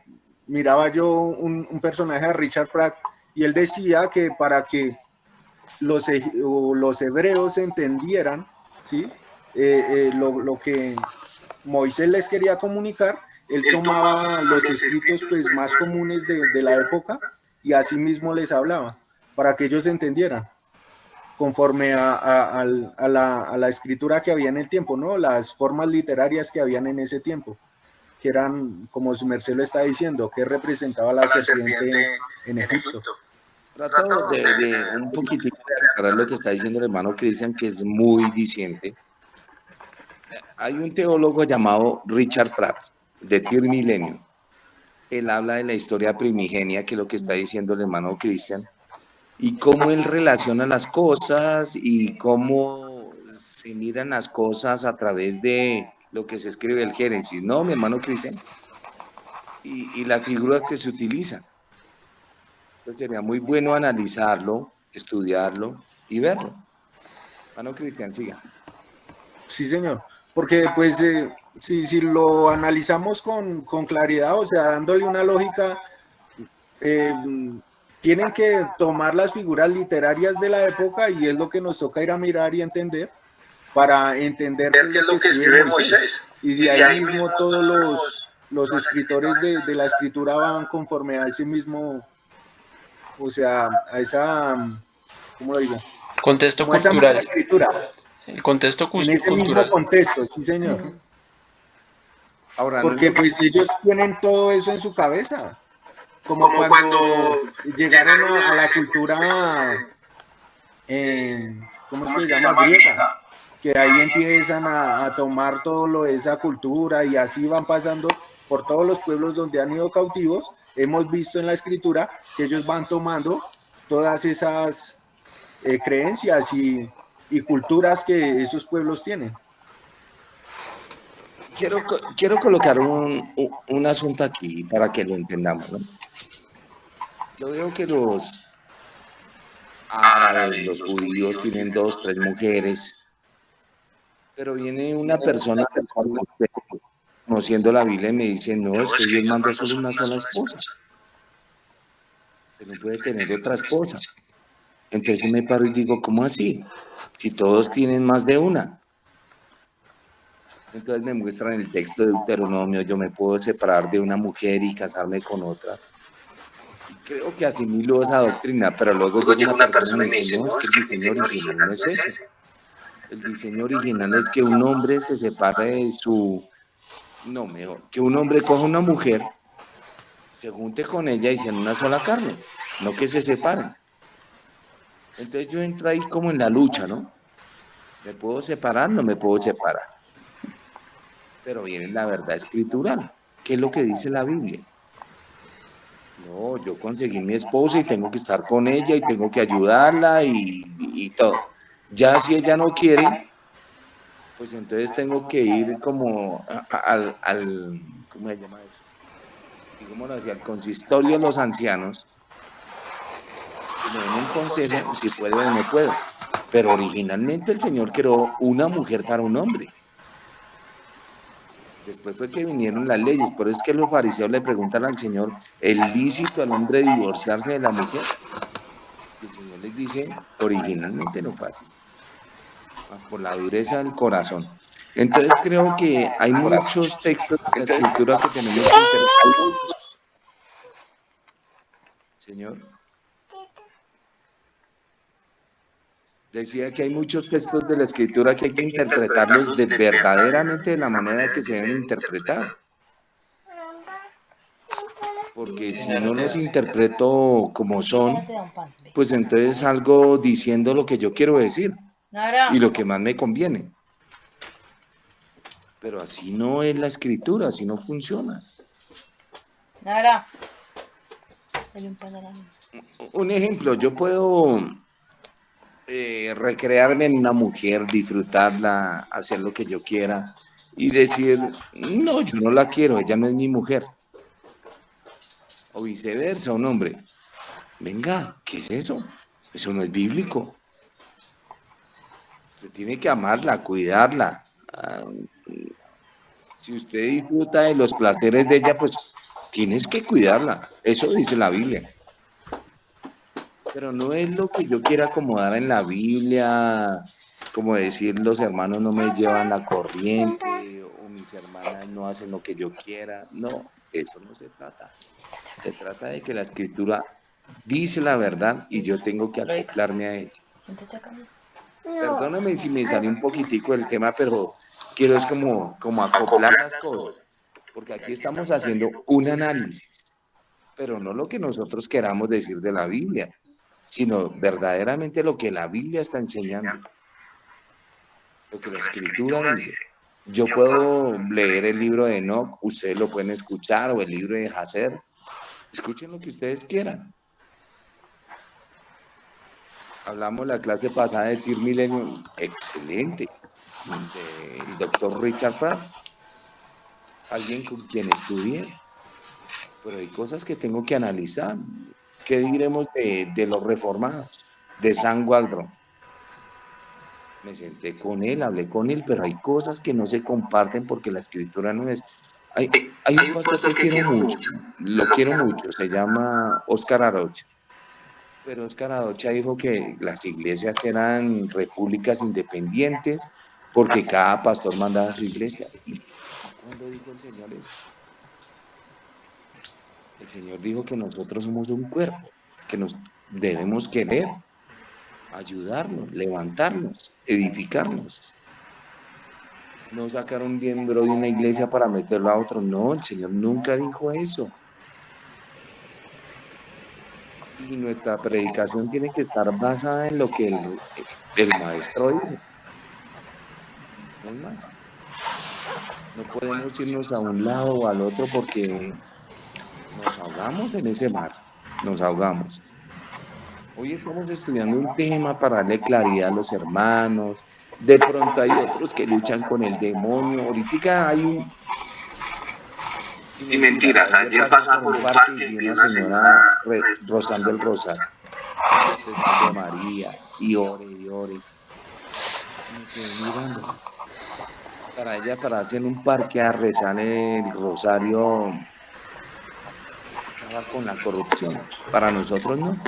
miraba yo un personaje de Richard Pratt, y él decía que para que los hebreos entendieran, ¿sí? Lo que Moisés les quería comunicar, él tomaba los escritos pues, más comunes de la época y así mismo les hablaba, para que ellos entendieran, conforme a la escritura que había en el tiempo, ¿no? Las formas literarias que habían en ese tiempo, que eran, como su merced lo está diciendo, que representaba la serpiente en Egipto. Trato de un poquitito de aclarar lo que está diciendo el hermano Cristian, que es muy diciente. Hay un teólogo llamado Richard Pratt, de Tir Milenio. Él habla de la historia primigenia, que es lo que está diciendo el hermano Cristian, y cómo él relaciona las cosas y cómo se miran las cosas a través de lo que se escribe el Génesis, ¿no, mi hermano Cristian? Y las figuras que se utilizan. Entonces sería muy bueno analizarlo, estudiarlo y verlo. Hermano Cristian, siga. Sí, señor, porque pues si lo analizamos con claridad, o sea, dándole una lógica, tienen que tomar las figuras literarias de la época y es lo que nos toca ir a mirar y entender para entender qué es lo que escribe Moisés. Y de ahí mismo todos los escritores de la escritura van conforme a ese mismo, o sea, a esa, ¿cómo lo digo? Contexto Como esa cultural. misma escritura, El contexto en ese mismo cultural. contexto, sí señor. Ahora, Porque pues ellos tienen todo eso en su cabeza, como cuando llegaron a la cultura, ¿cómo es que se llama? Griega, que ahí empiezan a tomar todo lo de esa cultura y así van pasando por todos los pueblos donde han ido cautivos. Hemos visto en la escritura que ellos van tomando todas esas creencias y culturas que esos pueblos tienen. quiero colocar un asunto aquí para que lo entendamos, ¿no? Yo veo que los árabes, los judíos tienen 2, 3 mujeres, pero viene una persona conociendo la Biblia y me dice, no, es que Dios mandó solo una sola esposa. Usted no puede tener otra esposa. Entonces yo me paro y digo, ¿cómo así? Si todos tienen más de una. Entonces me muestran el texto de Deuteronomio, yo me puedo separar de una mujer y casarme con otra. Creo que asimilo esa doctrina, pero luego llega una persona y me dice, no, es que el diseño original no es ese. El diseño original es que un hombre se separe de su... No, mejor, que un hombre coja una mujer, se junte con ella y sean una sola carne, no que se separen. Entonces yo entro ahí como en la lucha, ¿no? ¿Me puedo separar? No me puedo separar. Pero viene la verdad escritural. ¿Qué es lo que dice la Biblia? No, yo conseguí mi esposa y tengo que estar con ella y tengo que ayudarla y todo. Ya si ella no quiere, pues entonces tengo que ir como al ¿cómo se llama eso? Digámoslo así, al consistorio de los ancianos, que me den un consejo si puedo o no puedo. Pero originalmente el Señor creó una mujer para un hombre. Después fue que vinieron las leyes, por eso es que los fariseos le preguntan al Señor, ¿es lícito al hombre divorciarse de la mujer? Y el Señor les dice, originalmente no fue así, por la dureza del corazón. Entonces creo que hay muchos textos de la Escritura que tenemos que interpretar. Señor. Decía que hay muchos textos de la Escritura que hay que interpretarlos verdaderamente de la manera que se deben interpretar. Porque si no los interpreto como son, pues entonces salgo diciendo lo que yo quiero decir y lo que más me conviene. Pero así no es la Escritura, así no funciona. Un ejemplo, yo puedo recrearme en una mujer, disfrutarla, hacer lo que yo quiera y decir, no, yo no la quiero, ella no es mi mujer. O viceversa, un hombre. Venga, ¿qué es eso? Eso no es bíblico. Usted tiene que amarla, cuidarla. Si usted disfruta de los placeres de ella, pues tienes que cuidarla. Eso dice la Biblia. Pero no es lo que yo quiera acomodar en la Biblia, como decir los hermanos no me llevan la corriente o mis hermanas no hacen lo que yo quiera. No, eso no se trata. Se trata de que la Escritura dice la verdad y yo tengo que acoplarme a ella. Perdóname si me salió un poquitico del tema, pero quiero es como acoplar las cosas, porque aquí estamos haciendo un análisis, pero no lo que nosotros queramos decir de la Biblia, sino verdaderamente lo que la Biblia está enseñando, lo que la Escritura dice. Yo puedo leer el libro de Enoch, ustedes lo pueden escuchar, o el libro de Hazer. Escuchen lo que ustedes quieran. Hablamos la clase pasada de Tir Millennium, excelente, del doctor Richard Pratt, alguien con quien estudié, pero hay cosas que tengo que analizar. ¿Qué diremos de los reformados? De Sam Waldron. Me senté con él, hablé con él, pero hay cosas que no se comparten porque la Escritura no es... Hay un pastor que quiero mucho, lo quiero mucho, se llama Oscar Arocha. Pero Oscar Arocha dijo que las iglesias eran repúblicas independientes porque cada pastor mandaba a su iglesia. ¿Y cuándo dijo el Señor eso? El Señor dijo que nosotros somos un cuerpo, que nos debemos querer, ayudarnos, levantarnos, edificarnos. No sacar un miembro de una iglesia para meterlo a otro. No, el Señor nunca dijo eso. Y nuestra predicación tiene que estar basada en lo que el maestro dijo. No es más. No podemos irnos a un lado o al otro porque nos ahogamos en ese mar. Nos ahogamos. Hoy estamos estudiando un tema para darle claridad a los hermanos. De pronto hay otros que luchan con el demonio. Ahorita hay un... Sin mentiras, ayer pasaba por un parque y vi una señora rozando el rosario. Este Salve María, y ore, y ore. Y me quedé mirando. Para ella, pararse en un parque a rezar el rosario, acaba con la corrupción. Para nosotros no.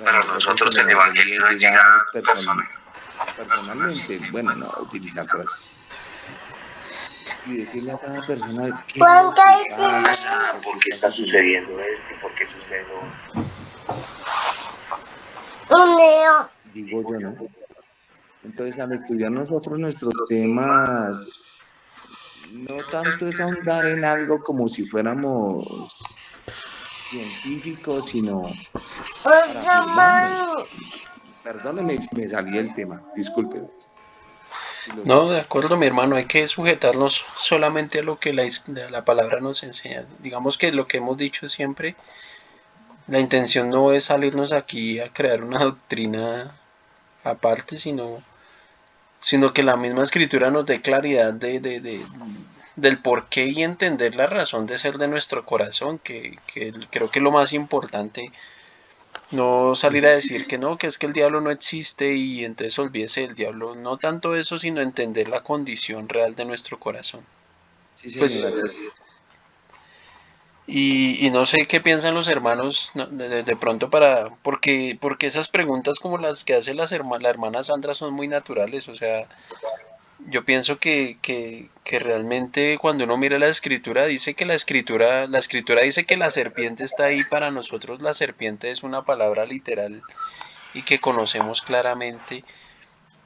Para nosotros el evangelio llega personalmente, bueno, no utilizar frases. Y decirle a cada persona qué pasa, por qué está sucediendo esto y por qué sucede digo yo, ¿no? Entonces, al estudiar nosotros nuestros temas, no tanto es ahondar en algo como si fuéramos científicos, sino para afirmarnos. Perdóneme si me salí del tema, disculpe. No, de acuerdo, mi hermano, hay que sujetarnos solamente a lo que la palabra nos enseña. Digamos que lo que hemos dicho siempre, la intención no es salirnos aquí a crear una doctrina aparte, sino que la misma escritura nos dé claridad del porqué y entender la razón de ser de nuestro corazón, que creo que es lo más importante. No salir a decir que no, que es que el diablo no existe y entonces olvídese del diablo. No tanto eso, sino entender la condición real de nuestro corazón. Sí, Pues, señora, sí. y no sé qué piensan los hermanos de pronto porque esas preguntas como las que hace la hermana Sandra son muy naturales. O sea, yo pienso que realmente cuando uno mira la escritura dice que la escritura dice que la serpiente está ahí. Para nosotros la serpiente es una palabra literal y que conocemos claramente.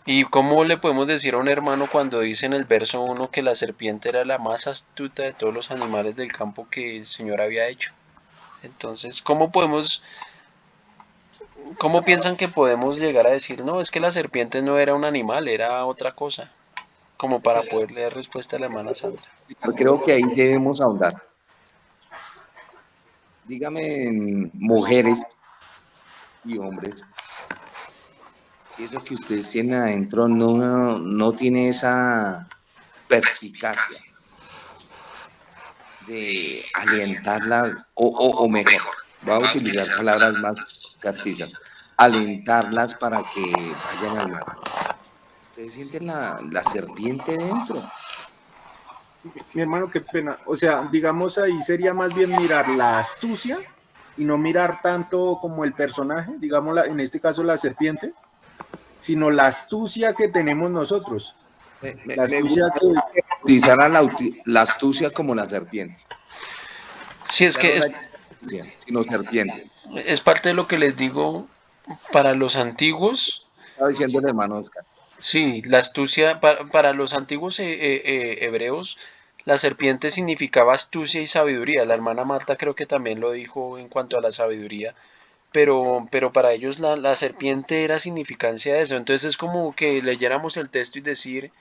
¿Y cómo le podemos decir a un hermano cuando dice en el verso 1 que la serpiente era la más astuta de todos los animales del campo que el Señor había hecho? Entonces, ¿cómo piensan que podemos llegar a decir, no, es que la serpiente no era un animal, era otra cosa? Como para poderle dar respuesta a la hermana Sandra. Yo creo que ahí debemos ahondar. Dígame, mujeres y hombres, si eso que ustedes tienen adentro no tiene esa perspicacia de alentarlas, o mejor, voy a utilizar palabras más castizas, alentarlas para que vayan al mar. Ustedes sienten la serpiente dentro. Mi hermano, qué pena. O sea, digamos ahí sería más bien mirar la astucia y no mirar tanto como el personaje, digamos en este caso la serpiente, sino la astucia que tenemos nosotros. La astucia que utilizar a la astucia como la serpiente. Sí, es que sino serpiente. Es parte de lo que les digo para los antiguos. Estaba diciendo el hermano Oscar. Sí, la astucia, para los antiguos hebreos, la serpiente significaba astucia y sabiduría. La hermana Marta creo que también lo dijo en cuanto a la sabiduría. Pero para ellos la serpiente era significancia de eso. Entonces es como que leyéramos el texto y decir,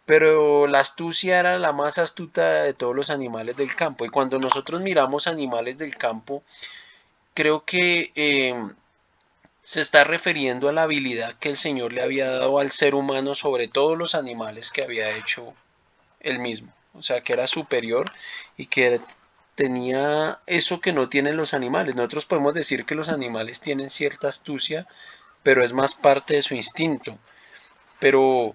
pero la astucia era la más astuta de todos los animales del campo. Y cuando nosotros miramos animales del campo, creo que se está refiriendo a la habilidad que el Señor le había dado al ser humano sobre todos los animales que había hecho él mismo. O sea, que era superior y que tenía eso que no tienen los animales. Nosotros podemos decir que los animales tienen cierta astucia, pero es más parte de su instinto. Pero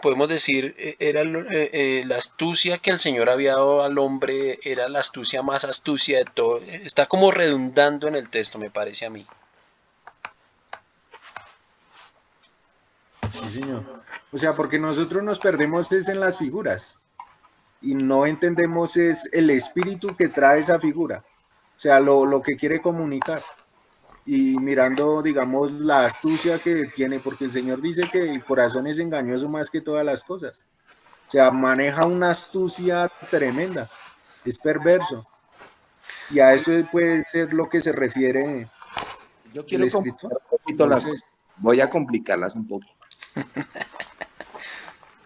podemos decir, era la astucia que el Señor había dado al hombre, era la astucia más astucia de todo. Está como redundando en el texto, me parece a mí. Sí, señor. O sea, porque nosotros nos perdemos es en las figuras. y no entendemos es el espíritu que trae esa figura, o sea, lo que quiere comunicar. Y mirando, digamos, la astucia que tiene, porque el Señor dice que el corazón es engañoso más que todas las cosas. O sea, maneja una astucia tremenda, es perverso. Y a eso puede ser lo que se refiere Yo el quiero escritor. complicar un poquito las Entonces, cosas. Voy a complicarlas un poco.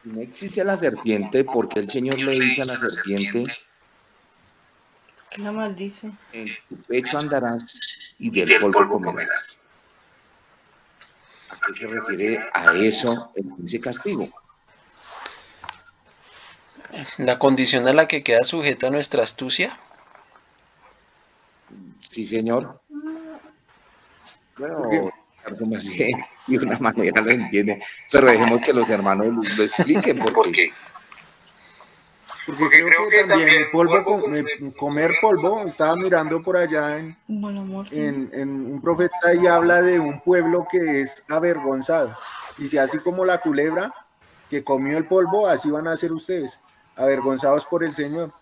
Si no existe la serpiente, ¿por qué el Señor le dice a la serpiente, ¿Qué la maldice? en tu pecho andarás y del polvo comerás? ¿A qué se refiere a eso ese castigo? La condición a la que queda sujeta nuestra astucia. Sí, señor. Bueno, porque, como así, de una manera lo entiende, pero dejemos que los hermanos lo expliquen, porque porque creo que también comer polvo, estaba mirando por allá Bueno, amor. en un profeta y habla de un pueblo que es avergonzado. Dice, así como la culebra que comió el polvo, así van a ser ustedes, avergonzados por el Señor.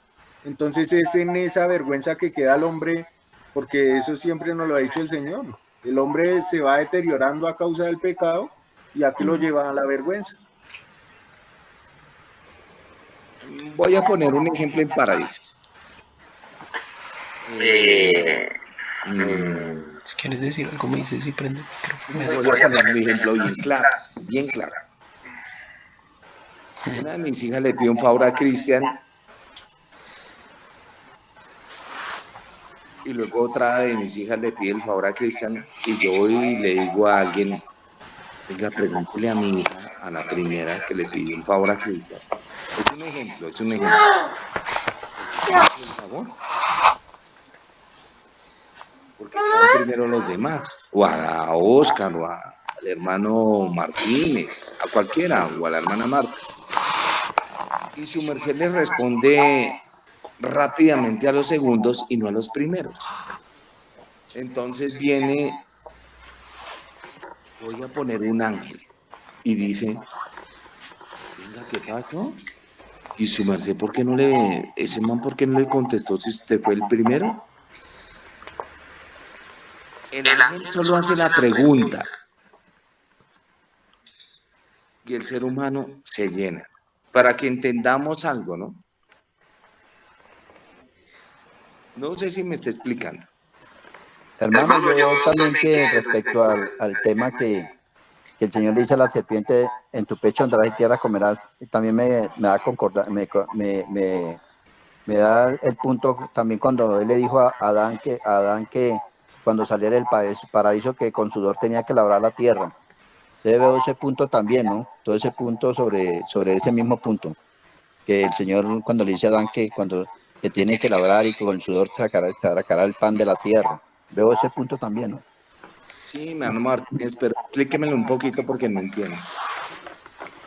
Entonces es en esa vergüenza que queda el hombre, porque eso siempre nos lo ha dicho el Señor. El hombre se va deteriorando a causa del pecado y a qué lo lleva a la vergüenza. voy a poner un ejemplo en paraíso. Si quieres decir algo, me dices y prende el micrófono. Voy a poner un ejemplo bien claro, bien claro. Una de mis hijas le pide un favor a Cristian y luego otra de mis hijas le pide el favor a Cristian y yo voy y le digo a alguien, venga, pregúntele a mi hija, a la primera que le pidió un favor a Cristian. Es un ejemplo, es un ejemplo. Por favor. Porque son primero los demás, o a Oscar, o al hermano Martínez, a cualquiera, o a la hermana Marta. Y su merced le responde rápidamente a los segundos y no a los primeros. Entonces viene, voy a poner un ángel, y dice, venga, ¿qué pasó? Y su merced, ¿por qué no ese man, por qué no le contestó si usted fue el primero? El ángel solo hace la pregunta y el ser humano se llena. Para que entendamos algo, ¿no? No sé si me está explicando. Hermano, yo también que respecto al tema que el Señor le dice a la serpiente, en tu pecho andarás y tierra comerás, también me da concordar, me da el punto también cuando él le dijo a Adán que cuando saliera del paraíso que con sudor tenía que labrar la tierra. Entonces veo ese punto también, ¿no? Todo ese punto sobre ese mismo punto, que el Señor cuando le dice a Adán que tiene que labrar y con sudor sacará el pan de la tierra. Veo ese punto también, ¿no? Sí, mi hermano Martínez, pero explíquemelo un poquito porque no entiendo.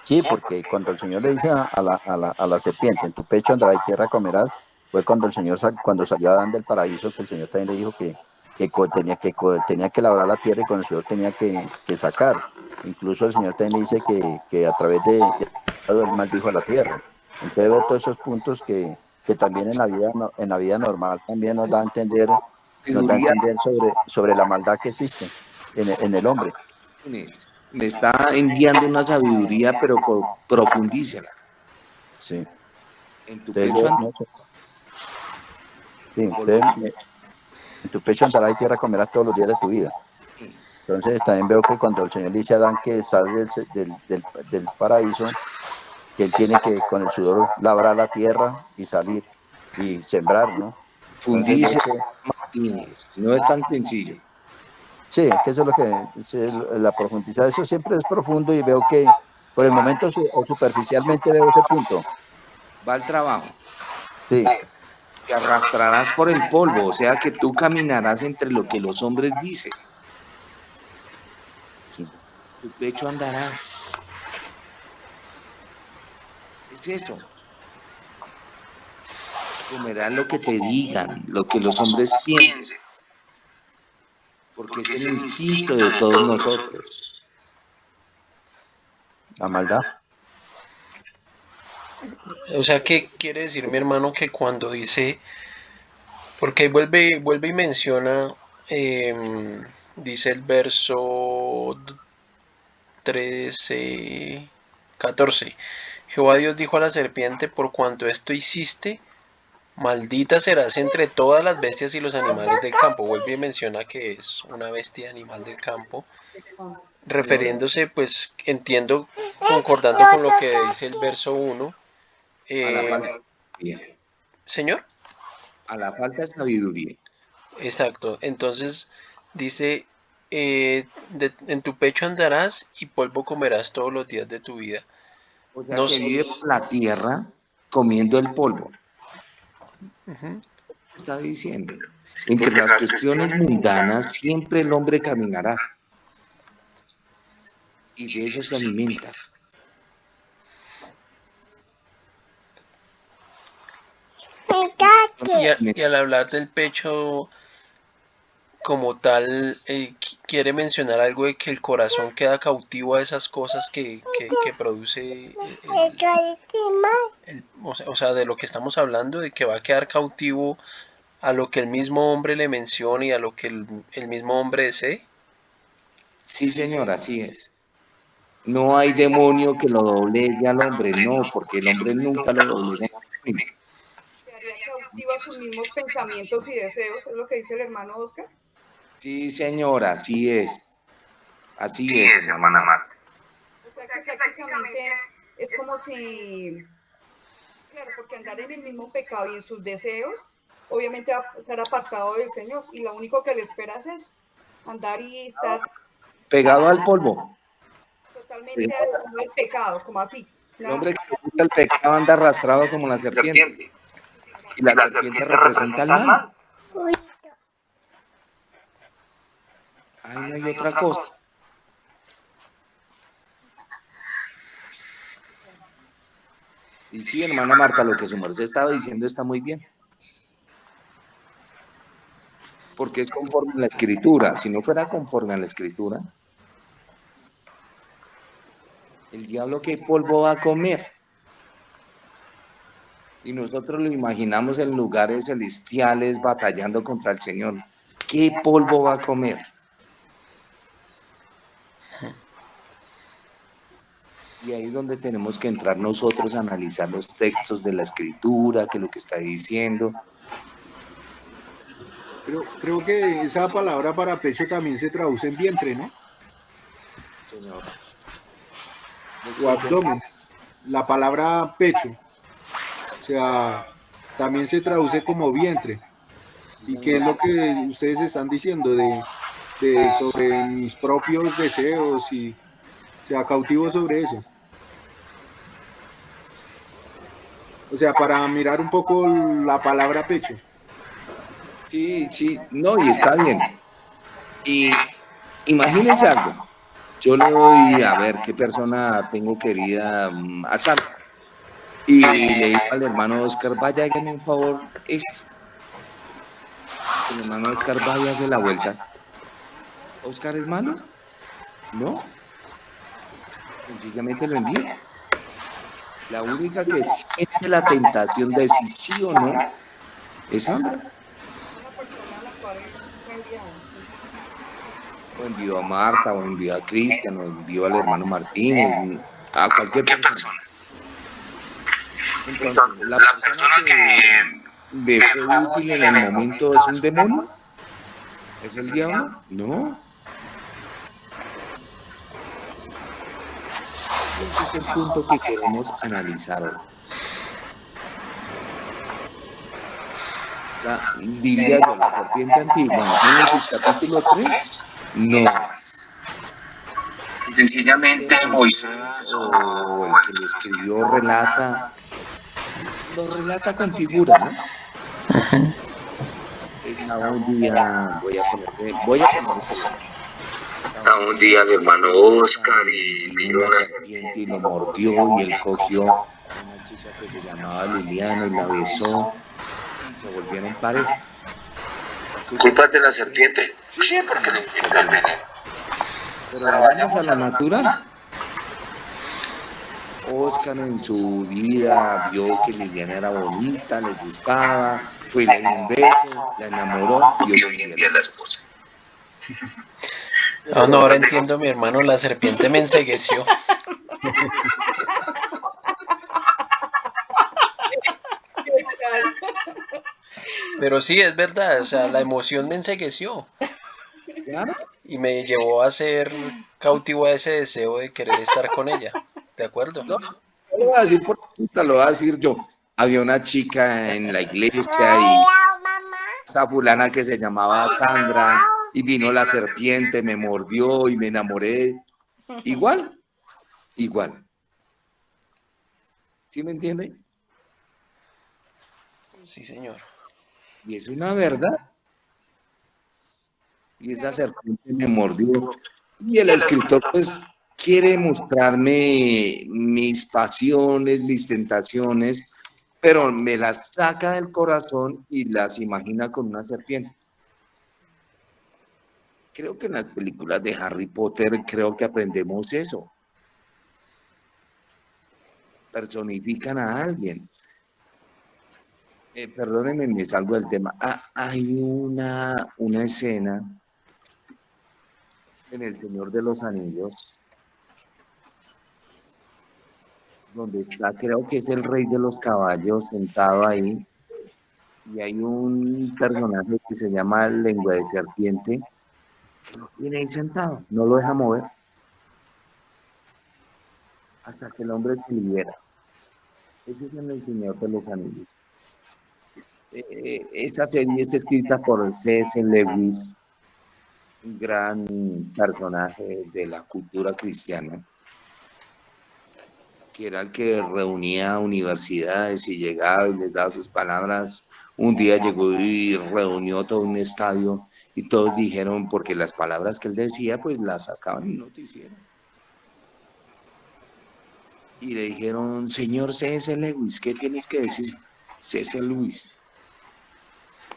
Sí, porque cuando el Señor le dice a la serpiente, en tu pecho andarás y tierra comerás, fue cuando el Señor, cuando salió Adán del paraíso, que el Señor también le dijo tenía que labrar la tierra y con el sudor tenía que sacar. Incluso el Señor también le dice que a través de él maldijo a la tierra. Entonces veo todos esos puntos que también en la vida normal también nos da a entender sobre la maldad que existe en el hombre. Me está enviando una sabiduría, pero profundísima. Sí. En tu pecho en tu pecho andarás y tierra comerás todos los días de tu vida. Entonces también veo que cuando el Señor le dice a Adán que sale del paraíso, que él tiene que con el sudor labrar la tierra y salir y sembrar, ¿no? Fundirse, Martínez, no es tan sencillo. Sí, que eso es lo que la profundidad, eso siempre es profundo y veo que por el momento superficialmente veo ese punto. Va al trabajo. Sí. Te arrastrarás por el polvo, o sea que tú caminarás entre lo que los hombres dicen. Sí. Tu pecho andarás. Es eso. Comerás lo que te digan, lo que los hombres piensen. Porque es el instinto de todos nosotros. La maldad. O sea, ¿qué quiere decir mi hermano que cuando dice, porque vuelve y menciona, dice el verso 13, 14, Jehová Dios dijo a la serpiente, por cuanto esto hiciste, maldita serás entre todas las bestias y los animales del campo. Vuelve y menciona que es una bestia animal del campo, refiriéndose, pues entiendo, concordando con lo que dice el verso 1. A la falta de sabiduría. Señor. A la falta de sabiduría. Exacto. Entonces dice, en tu pecho andarás y polvo comerás todos los días de tu vida. O sea, que vive por la tierra comiendo el polvo. Está diciendo. Entre las cuestiones mundanas siempre el hombre caminará. Y de eso se alimenta. Y al hablar del pecho como tal, quiere mencionar algo de que el corazón queda cautivo a esas cosas que produce o sea, de lo que estamos hablando, de que va a quedar cautivo a lo que el mismo hombre le menciona y a lo que el mismo hombre desee. Sí, señor, así es. No hay demonio que lo doblegue al hombre, no, porque el hombre nunca lo doblega. ¿Quedaría cautivo a sus mismos pensamientos y deseos? ¿Es lo que dice el hermano Oscar? Sí, señor, así es. Así es, hermana Marta. O sea que prácticamente es como si, claro, porque andar en el mismo pecado y en sus deseos, obviamente va a estar apartado del Señor. Y lo único que le espera es eso, andar y estar pegado al polvo. Totalmente del pecado, como así. El hombre que gusta el pecado anda arrastrado como la serpiente. Y la serpiente representa el mal. Ay, no hay otra cosa. Y sí, hermana Marta, lo que su merced estaba diciendo está muy bien. Porque es conforme a la Escritura. Si no fuera conforme a la Escritura, el diablo qué polvo va a comer. Y nosotros lo imaginamos en lugares celestiales batallando contra el Señor. ¿Qué polvo va a comer? Y ahí es donde tenemos que entrar nosotros a analizar los textos de la Escritura, que es lo que está diciendo. Creo que esa palabra para pecho también se traduce en vientre, ¿no? Señor. O abdomen. La palabra pecho. O sea, también se traduce como vientre. ¿Y qué es lo que ustedes están diciendo sobre mis propios deseos y sea cautivo sobre eso? O sea, para mirar un poco la palabra pecho. Sí, sí, no, y está bien. Y imagínense algo. Yo le doy a ver qué persona tengo querida a Santa. Y le digo al hermano Oscar, vaya, hágame un favor, el hermano Oscar vaya y hace la vuelta. ¿Oscar es malo? No. Sencillamente lo envía. La única que siente la tentación de si sí o no es Sandra. O envió a Marta, o envió a Cristian, o envió al hermano Martínez, a cualquier persona. Entonces, la persona que ve fue útil en el momento es un demonio. ¿Es el diablo? No. Ese es el punto que queremos analizar hoy. La Biblia de la serpiente antigua, Génesis capítulo 3, no es. Sencillamente Moisés o el que lo escribió lo relata con figura, ¿no? Estaba un día, voy a poner ese. Estaba un día el hermano Oscar y vino una serpiente y lo mordió y él cogió a una chica que se llamaba Liliana y la besó y se volvieron pareja. ¿Culpas de la serpiente? Sí, porque le inyectó el veneno. Pero vayamos a la natural. Oscar en su vida vio que Liliana era bonita, le gustaba, fue y le dio un beso, la enamoró y hoy en día es la esposa. Ah, no, ahora entiendo, mi hermano, la serpiente me encegueció. Pero sí, es verdad, o sea, la emoción me encegueció Claro, y me llevó a ser cautivo a ese deseo de querer estar con ella. ¿De acuerdo? no, no lo voy a decir por puta, lo voy a decir yo. Había una chica en la iglesia y esa fulana que se llamaba Sandra y vino la serpiente, me mordió y me enamoré. Igual, igual. ¿Sí me entiende? Sí, señor. Y es una verdad. Y esa serpiente me mordió. Y el escritor pues quiere mostrarme mis pasiones, mis tentaciones, pero me las saca del corazón y las imagina con una serpiente. Creo que en las películas de Harry Potter creo que aprendemos eso. Personifican a alguien. Perdónenme, me salgo del tema. Hay una escena en El Señor de los Anillos donde está, creo que es el rey de los caballos sentado ahí, y hay un personaje que se llama Lengua de Serpiente, que lo tiene ahí sentado, no lo deja mover, hasta que el hombre se libera. Eso es en El Señor de los Anillos. Esa serie es escrita por C.S. Lewis, un gran personaje de la cultura cristiana, que era el que reunía universidades y llegaba y les daba sus palabras. Un día llegó y reunió todo un estadio y todos dijeron, porque las palabras que él decía, pues las sacaban en noticiero. Y le dijeron, señor C.S. Lewis, ¿qué tienes que decir? C.S. Lewis.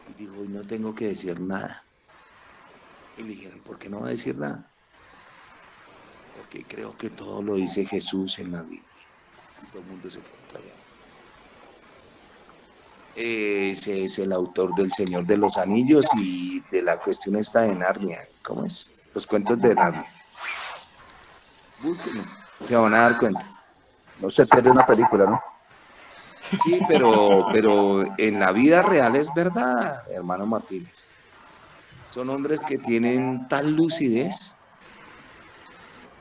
Y dijo, hoy no tengo que decir nada. Y le dijeron, ¿por qué no va a decir nada? Porque creo que todo lo dice Jesús en la Biblia. Y todo el mundo se quedó callado. Ese es el autor del Señor de los Anillos y de la cuestión esta de Narnia. ¿Cómo es? Los cuentos de Narnia. Búsquenlo, se van a dar cuenta. No se pierde una película, ¿no? Sí, pero en la vida real es verdad, hermano Martínez. Son hombres que tienen tal lucidez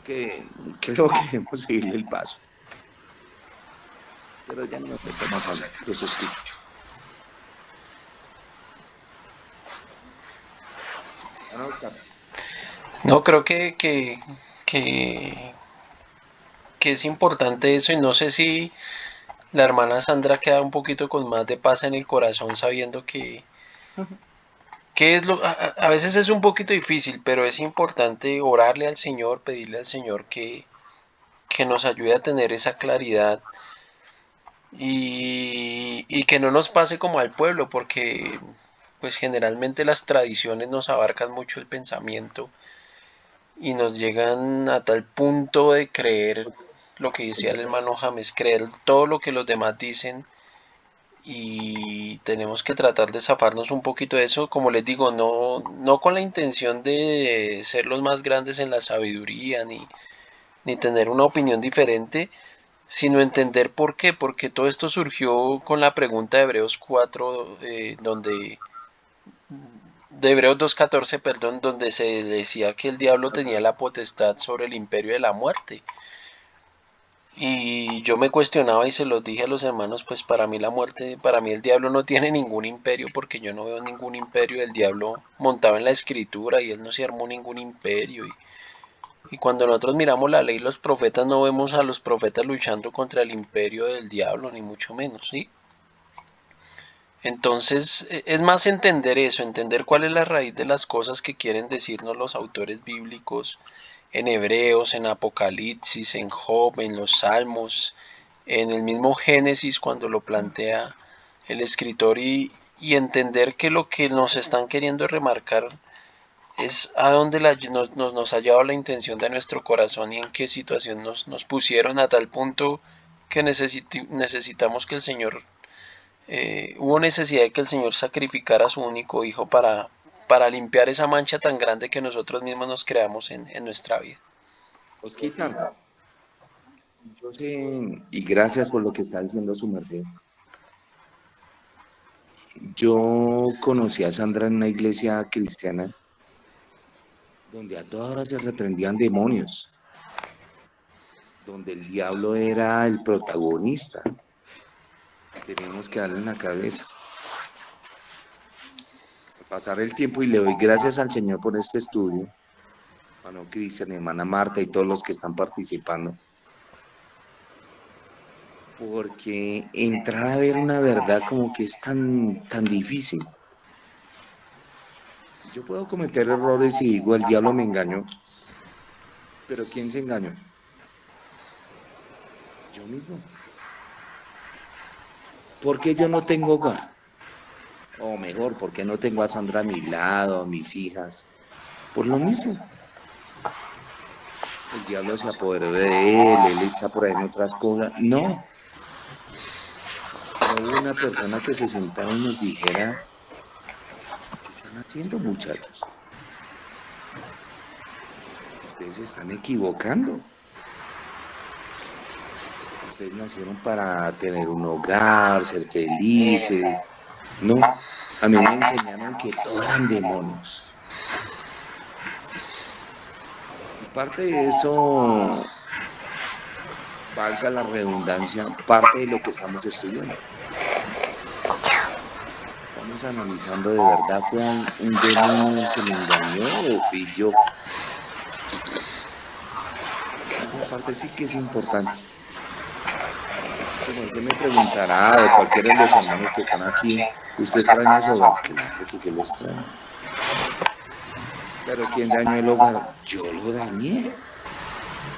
que creo que debemos seguirle el paso. Pero ya no me meto más a hablar, los escucho. Ana Oscar. No, creo que, que es importante eso y no sé si la hermana Sandra queda un poquito con más de paz en el corazón sabiendo que es a veces es un poquito difícil, pero es importante orarle al Señor, pedirle al Señor que nos ayude a tener esa claridad y que no nos pase como al pueblo, porque pues generalmente las tradiciones nos abarcan mucho el pensamiento y nos llegan a tal punto de creer lo que decía el hermano James, creer todo lo que los demás dicen y tenemos que tratar de zafarnos un poquito de eso, como les digo, no con la intención de ser los más grandes en la sabiduría ni tener una opinión diferente, sino entender por qué, porque todo esto surgió con la pregunta de Hebreos 4, de Hebreos 2:14, perdón, donde se decía que el diablo tenía la potestad sobre el imperio de la muerte. Y yo me cuestionaba y se los dije a los hermanos, pues para mí la muerte, para mí el diablo no tiene ningún imperio, porque yo no veo ningún imperio del diablo montado en la escritura y él no se armó ningún imperio. Y cuando nosotros miramos la ley y los profetas no vemos a los profetas luchando contra el imperio del diablo, ni mucho menos, ¿sí? Entonces es más entender eso, entender cuál es la raíz de las cosas que quieren decirnos los autores bíblicos en Hebreos, en Apocalipsis, en Job, en los Salmos, en el mismo Génesis cuando lo plantea el escritor y entender que lo que nos están queriendo remarcar es a dónde nos ha llevado la intención de nuestro corazón y en qué situación nos pusieron a tal punto que necesitamos que el Señor, hubo necesidad de que el Señor sacrificara a su único hijo para limpiar esa mancha tan grande que nosotros mismos nos creamos en nuestra vida. Osquitar, yo sé, y gracias por lo que está diciendo su merced. Yo conocí a Sandra en una iglesia cristiana donde a todas horas se reprendían demonios, donde el diablo era el protagonista. Teníamos que darle en la cabeza. Al pasar el tiempo, y le doy gracias al Señor por este estudio, hermano Cristian, hermana Marta y todos los que están participando, porque entrar a ver una verdad como que es tan difícil. Yo puedo cometer errores y digo, el diablo me engañó, pero ¿quién se engañó? Yo mismo. ¿Por qué yo no tengo hogar? O mejor, ¿por qué no tengo a Sandra a mi lado, a mis hijas? Por lo mismo. El diablo se apoderó de él está por ahí en otras cosas. No. No hubo una persona que se sentara y nos dijera, ¿qué están haciendo, muchachos? Ustedes se están equivocando. Ustedes nacieron para tener un hogar, ser felices. No, a mí me enseñaron que todos eran demonios. Y parte de eso, valga la redundancia, parte de lo que estamos estudiando. Estamos analizando de verdad, ¿fue un demonio que me engañó o fui yo? Esa parte sí que es importante. Si usted me preguntará, o cualquiera de los hermanos que están aquí, ¿usted extraña su hogar? Claro que yo lo extraño. Pero ¿quién dañó el hogar? Yo lo dañé.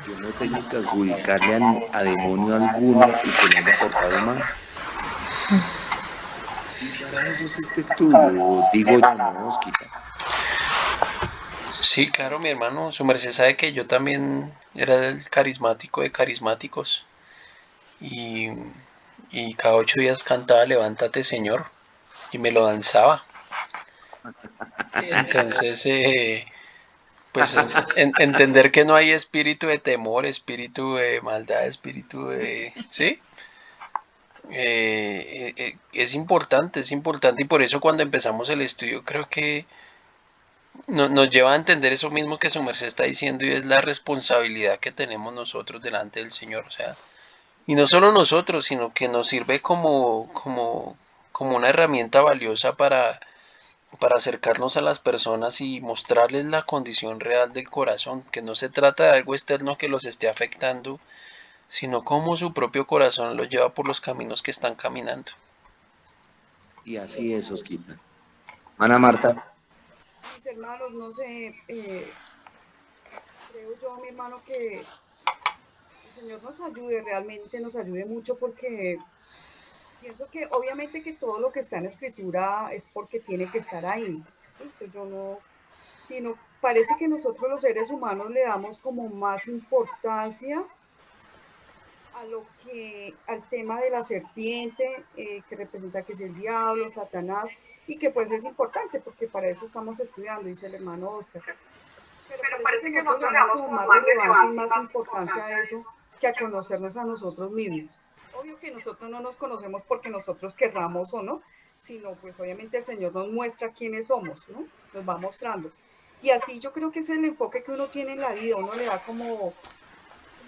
Yo no tengo que adjudicarle a demonio alguno y que me haya portado mal. Y para eso es este estudio, digo yo, no, Osquita. Sí, claro, mi hermano, su merced sabe que yo también era el carismático de carismáticos. Y cada 8 días cantaba Levántate, Señor, y me lo danzaba. Entonces, pues entender que no hay espíritu de temor, espíritu de maldad, espíritu de... ¿Sí? Es importante, y por eso cuando empezamos el estudio creo que nos lleva a entender eso mismo que su merced está diciendo, y es la responsabilidad que tenemos nosotros delante del Señor. O sea, y no solo nosotros, sino que nos sirve como una herramienta valiosa para acercarnos a las personas y mostrarles la condición real del corazón, que no se trata de algo externo que los esté afectando, sino cómo su propio corazón los lleva por los caminos que están caminando. Y así es, Osquita. Ana Marta. Mis hermanos, no sé, creo yo, mi hermano, que el Señor nos ayude, realmente nos ayude mucho, porque pienso que obviamente que todo lo que está en la escritura es porque tiene que estar ahí. Entonces yo no, sino parece que nosotros los seres humanos le damos como más importancia a al tema de la serpiente, que representa que es el diablo, Satanás, y que pues es importante porque para eso estamos estudiando, dice el hermano Oscar. Pero parece que nosotros le damos como más relevancia y más importancia a eso que a conocernos a nosotros mismos. Obvio que nosotros no nos conocemos porque nosotros querramos o no, sino pues obviamente el Señor nos muestra quiénes somos, ¿no? Nos va mostrando. Y así yo creo que es el enfoque que uno tiene en la vida, uno le da como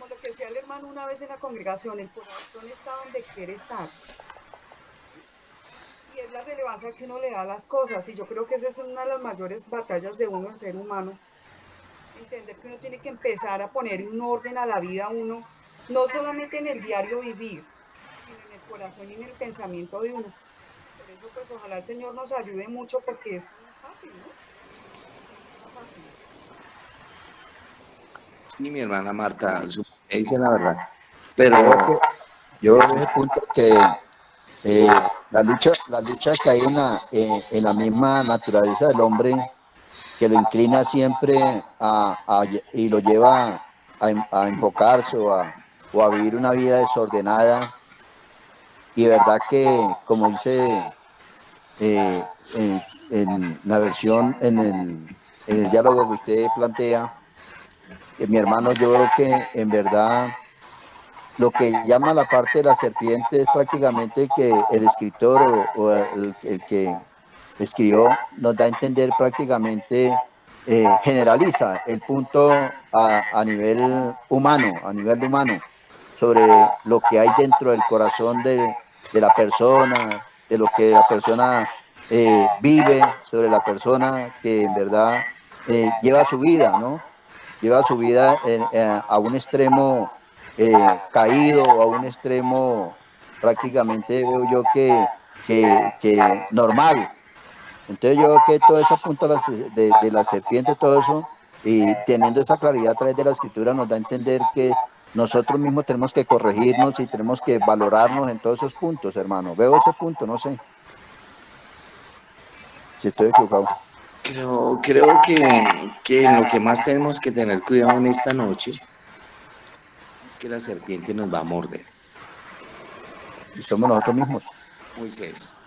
lo que decía el hermano una vez en la congregación, el corazón está donde quiere estar. Y es la relevancia que uno le da a las cosas, y yo creo que esa es una de las mayores batallas de uno, el ser humano. Entender que uno tiene que empezar a poner un orden a la vida uno, no solamente en el diario vivir, sino en el corazón y en el pensamiento de uno. Por eso pues ojalá el Señor nos ayude mucho, porque esto no es fácil, ¿no? No es fácil. Sí, mi hermana Marta, dice la verdad. Pero yo veo el punto que la lucha que hay en la misma naturaleza del hombre, que lo inclina siempre y lo lleva a enfocarse o a vivir una vida desordenada. Y verdad que, como dice en la versión, en el diálogo que usted plantea, mi hermano, yo veo que en verdad lo que llama la parte de la serpiente es prácticamente que el escritor o el que escribió nos da a entender prácticamente, generaliza el punto a nivel humano, sobre lo que hay dentro del corazón de la persona, de lo que la persona vive, sobre la persona que en verdad lleva su vida, ¿no? Lleva su vida a un extremo caído o a un extremo prácticamente veo yo que normal. Entonces yo veo que todo eso apunta a de la serpiente, todo eso, y teniendo esa claridad a través de la escritura nos da a entender que nosotros mismos tenemos que corregirnos y tenemos que valorarnos en todos esos puntos, hermano. Veo ese punto, no sé si estoy equivocado. Creo que lo que más tenemos que tener cuidado en esta noche es que la serpiente nos va a morder. Y somos nosotros mismos. Moisés,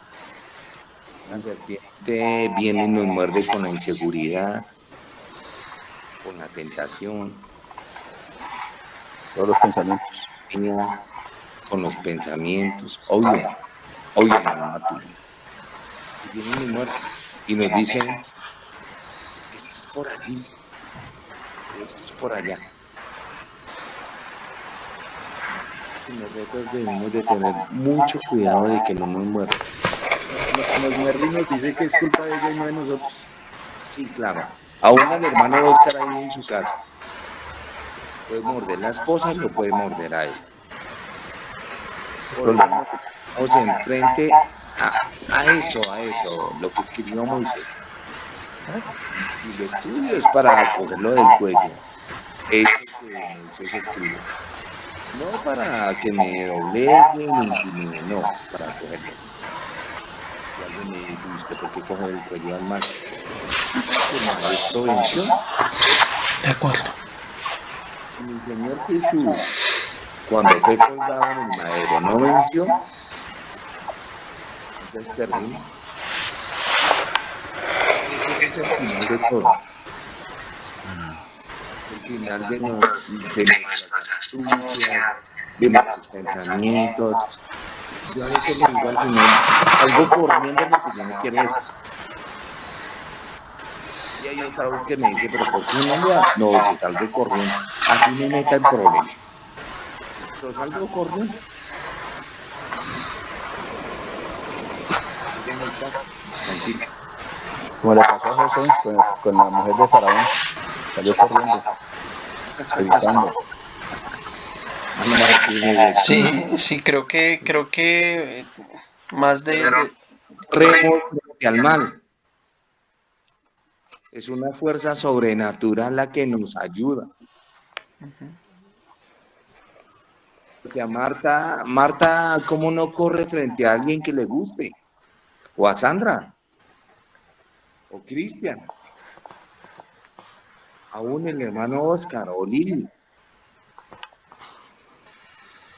la serpiente viene y nos muerde con la inseguridad, con la tentación, Todos los pensamientos. con los pensamientos, obvio, mamá, y viene y nos muerde y nos dicen, esto es por allí, esto es por allá. Y nosotros debemos de tener mucho cuidado de que no nos muerda. Nos muerde y nos dice que es culpa de ella y no de nosotros. Sí, claro. Aún al hermano Oscar ahí en su casa. Puede morder la esposa y lo puede morder a él. O se enfrente a eso, lo que escribió Moisés. Si lo estudio es para cogerlo del cuello. Eso que Moisés escribió. No para que me doblegue ni intimide, no, para cogerlo. Y alguien me dice, ¿usted por qué coge el cuello al macho? Esto venció. De acuerdo. Mi Señor Jesús, cuando fue colgado en el madero, no venció. Es terrible. Ese es el final de todo. El final de nuestras astucias, de nuestros pensamientos. Yo a veces le digo al Señor, algo corriendo porque yo no quiero eso. Y hay otra vez que me dice, pero ¿por qué no lo haces? No, que salgo corriendo. Así me meta el problema. Pero salgo corriendo. Tranquilo. Como le pasó a José con la mujer de Faraón, salió corriendo, evitando. Sí, creo que más de Remo frente al mal. Es una fuerza sobrenatural la que nos ayuda. Porque a Marta, ¿cómo no corre frente a alguien que le guste? O a Sandra, o Cristian, aún el hermano Oscar, o Lili.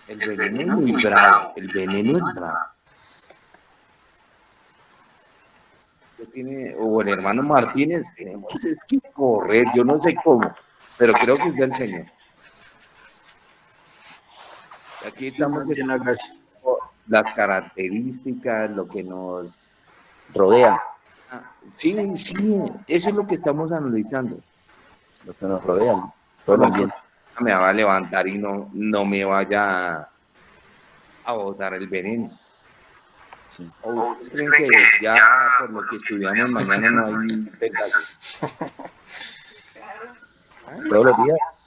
El veneno es muy bravo, el veneno es bravo. O el hermano Martínez, tenemos es que correr, yo no sé cómo, pero creo que es del Señor. Aquí estamos en las características, lo que nos Rodea. Sí, eso es lo que estamos analizando. Lo que nos rodea, todo el ambiente. Me va a levantar y no me vaya a botar el veneno. Sí. ¿O ustedes creen que ya por lo que estudiamos mañana no hay tentación?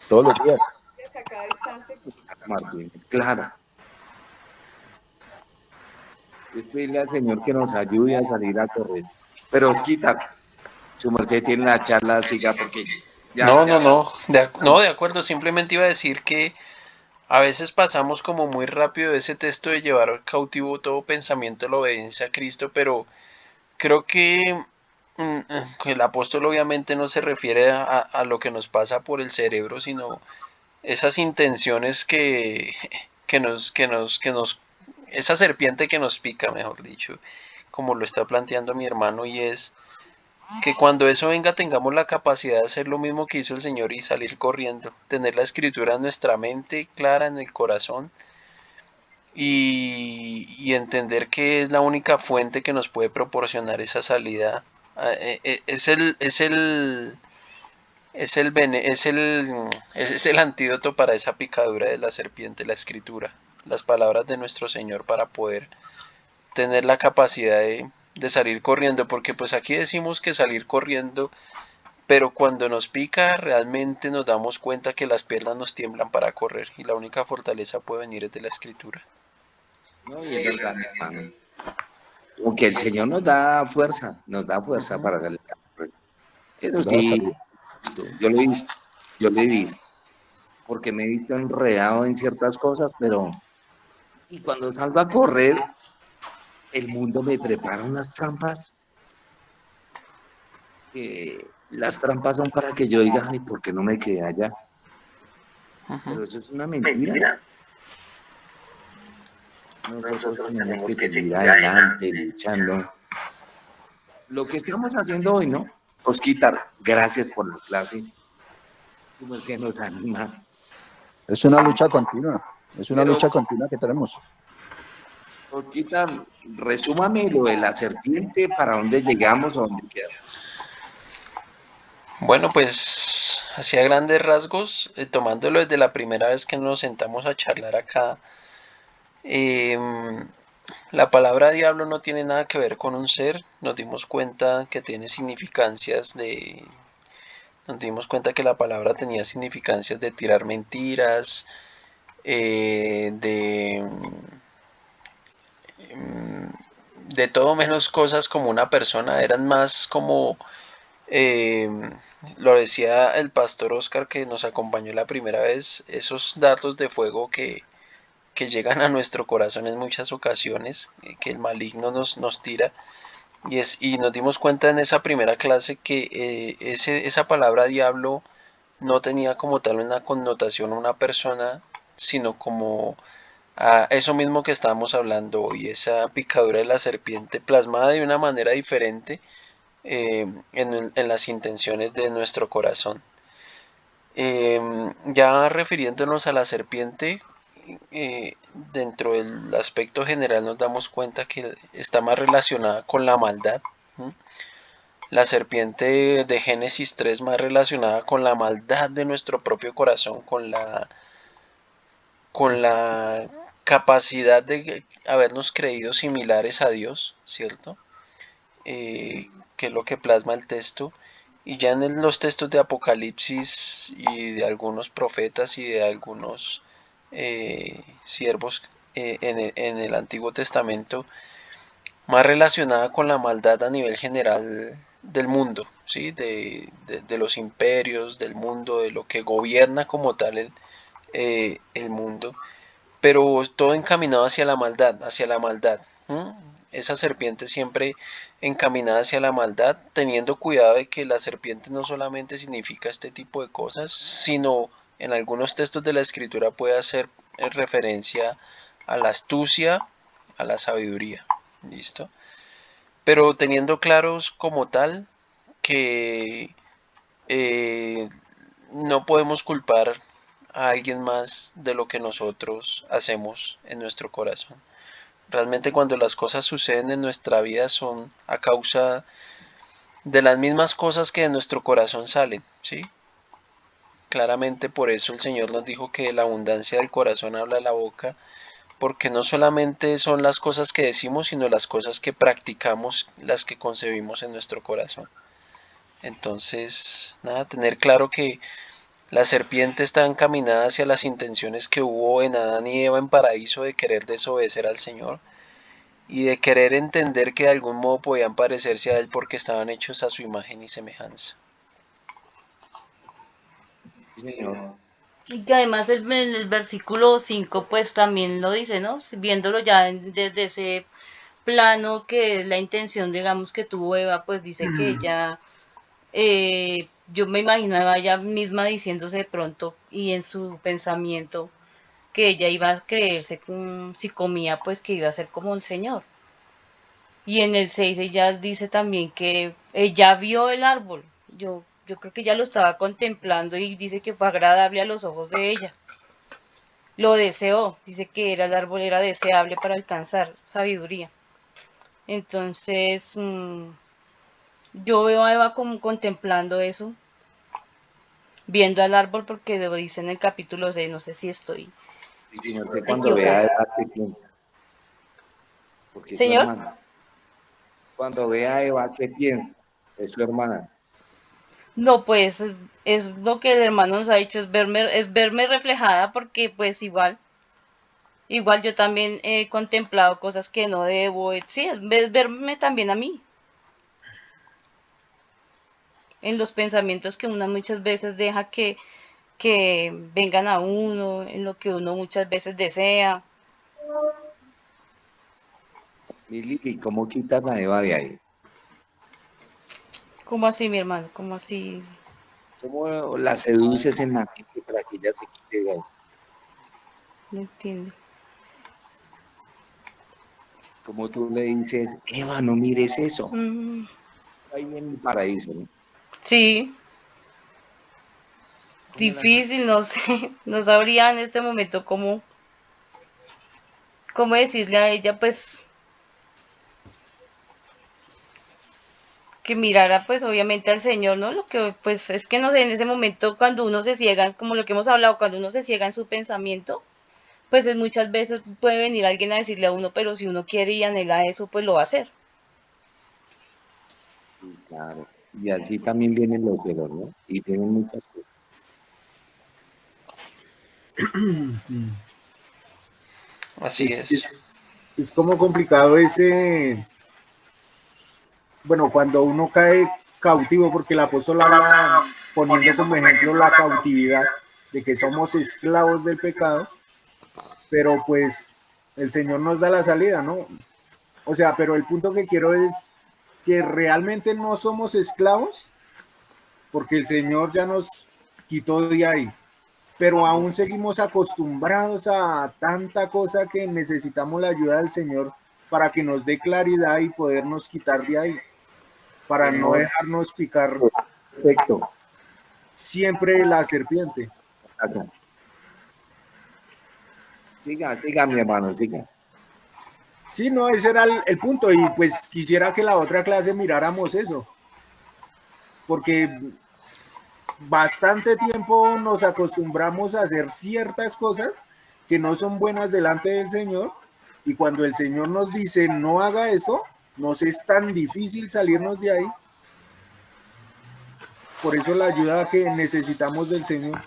Todos los días. Martínez, claro. Es pedirle al Señor que nos ayude a salir a correr. Pero Osquita, su merced tiene la charla, siga porque ya. No, de acuerdo, simplemente iba a decir que a veces pasamos como muy rápido ese texto de llevar cautivo todo pensamiento de la obediencia a Cristo, pero creo que el apóstol obviamente no se refiere a lo que nos pasa por el cerebro, sino esas intenciones que nos, esa serpiente que nos pica, mejor dicho, como lo está planteando mi hermano, y es que cuando eso venga tengamos la capacidad de hacer lo mismo que hizo el Señor y salir corriendo, tener la escritura en nuestra mente clara, en el corazón, y entender que es la única fuente que nos puede proporcionar esa salida. Ese es el antídoto para esa picadura de la serpiente, la escritura, las palabras de nuestro Señor, para poder tener la capacidad de salir corriendo, porque pues aquí decimos que salir corriendo, pero cuando nos pica realmente nos damos cuenta que las piernas nos tiemblan para correr y la única fortaleza puede venir es de la escritura. No, y es verdad, hermano. Porque el Señor nos da fuerza para darle la correcta. Eso sí, yo lo he visto, porque me he visto enredado en ciertas cosas, pero y cuando salgo a correr, el mundo me prepara unas trampas, que las trampas son para que yo diga, ay, ¿por qué no me quedé allá? Pero eso es una mentira. Nosotros tenemos que seguir adelante, luchando. Lo que estamos haciendo hoy, ¿no? Osquitar, gracias por la clase. Que nos anima. Es una lucha continua, Pero, que tenemos. Osquitar, resúmame lo de la serpiente, para dónde llegamos o dónde quedamos. Bueno, pues hacia grandes rasgos, tomándolo desde la primera vez que nos sentamos a charlar acá, la palabra diablo no tiene nada que ver con un ser. Nos dimos cuenta que tiene significancias de... Nos dimos cuenta que la palabra tenía significancias de tirar mentiras, de todo menos cosas como una persona. Eran más como... lo decía el pastor Oscar que nos acompañó la primera vez, esos dardos de fuego que llegan a nuestro corazón en muchas ocasiones, que el maligno nos tira. Y nos dimos cuenta en esa primera clase que esa palabra diablo no tenía como tal una connotación a una persona, sino como a eso mismo que estábamos hablando hoy, esa picadura de la serpiente plasmada de una manera diferente en las intenciones de nuestro corazón. Ya refiriéndonos a la serpiente, dentro del aspecto general nos damos cuenta que está más relacionada con la maldad. La serpiente de Génesis 3 más relacionada con la maldad de nuestro propio corazón, con la capacidad de habernos creído similares a Dios, ¿cierto? Que es lo que plasma el texto. Y ya en los textos de Apocalipsis y de algunos profetas y de algunos siervos en el Antiguo Testamento, más relacionada con la maldad a nivel general del mundo, ¿sí? De los imperios, del mundo, de lo que gobierna como tal el mundo, pero todo encaminado hacia la maldad, hacia la maldad. Esa serpiente siempre encaminada hacia la maldad, teniendo cuidado de que la serpiente no solamente significa este tipo de cosas, sino en algunos textos de la escritura puede hacer referencia a la astucia, a la sabiduría. ¿Listo? Pero teniendo claros como tal que no podemos culpar a alguien más de lo que nosotros hacemos en nuestro corazón. Realmente cuando las cosas suceden en nuestra vida son a causa de las mismas cosas que de nuestro corazón salen, ¿sí? Claramente por eso el Señor nos dijo que de la abundancia del corazón habla la boca, porque no solamente son las cosas que decimos, sino las cosas que practicamos, las que concebimos en nuestro corazón. Entonces, nada, tener claro que la serpiente está encaminada hacia las intenciones que hubo en Adán y Eva en paraíso de querer desobedecer al Señor y de querer entender que de algún modo podían parecerse a Él porque estaban hechos a su imagen y semejanza. Señor. Y que además el versículo 5 pues también lo dice, ¿no? Viéndolo ya desde ese plano que es la intención, digamos, que tuvo Eva, pues dice que ella yo me imaginaba ella misma diciéndose de pronto y en su pensamiento que ella iba a creerse, si comía, pues que iba a ser como un señor. Y en el 6 ella dice también que ella vio el árbol. Yo creo que ella lo estaba contemplando y dice que fue agradable a los ojos de ella. Lo deseó, dice que el árbol era deseable para alcanzar sabiduría. Entonces, yo veo a Eva como contemplando eso, viendo al árbol porque lo dice en el capítulo 6, no sé si estoy Y señor, que cuando vea a equivocada. Eva, ¿qué piensa? Porque es su Señor, hermana. Cuando vea a Eva, ¿qué piensa? Es su hermana. no, pues es lo que el hermano nos ha dicho, es verme reflejada porque pues igual yo también he contemplado cosas que no debo, sí, es verme también a mí, en los pensamientos que uno muchas veces deja que vengan a uno, en lo que uno muchas veces desea. Mi Lili, ¿cómo quitas a Eva de ahí? ¿Cómo así, mi hermano? ¿Cómo así? ¿Cómo la seduces en la mente para que ella se quite de ahí? No entiendo. Como tú le dices, Eva, no mires eso. Mm, Ahí en el paraíso, ¿no? sí, ¿Cómo la sacas? difícil, no sé, no sabría en este momento cómo decirle a ella, pues, que mirara, pues, obviamente al Señor, ¿no? Lo que, pues, es que no sé, en ese momento cuando uno se ciega, como lo que hemos hablado, cuando uno se ciega en su pensamiento, pues muchas veces puede venir alguien a decirle a uno, pero si uno quiere y anhela eso, pues lo va a hacer. Sí, claro. Y así también vienen los celos, ¿no? Y tienen muchas cosas. Así es. Es como complicado ese, bueno, cuando uno cae cautivo, porque el apóstol habla poniendo como ejemplo la cautividad, de que somos esclavos del pecado, pero pues el Señor nos da la salida, ¿no? O sea, pero el punto que quiero es que realmente no somos esclavos, porque el Señor ya nos quitó de ahí, pero aún seguimos acostumbrados a tanta cosa que necesitamos la ayuda del Señor para que nos dé claridad y podernos quitar de ahí, para no Señor, dejarnos picar perfecto. siempre la serpiente. Acá. Siga, siga, mi hermano, siga. Sí, no, ese era el punto y pues quisiera que la otra clase miráramos eso, porque bastante tiempo nos acostumbramos a hacer ciertas cosas que no son buenas delante del Señor y cuando el Señor nos dice no haga eso, nos es tan difícil salirnos de ahí. Por eso la ayuda que necesitamos del Señor.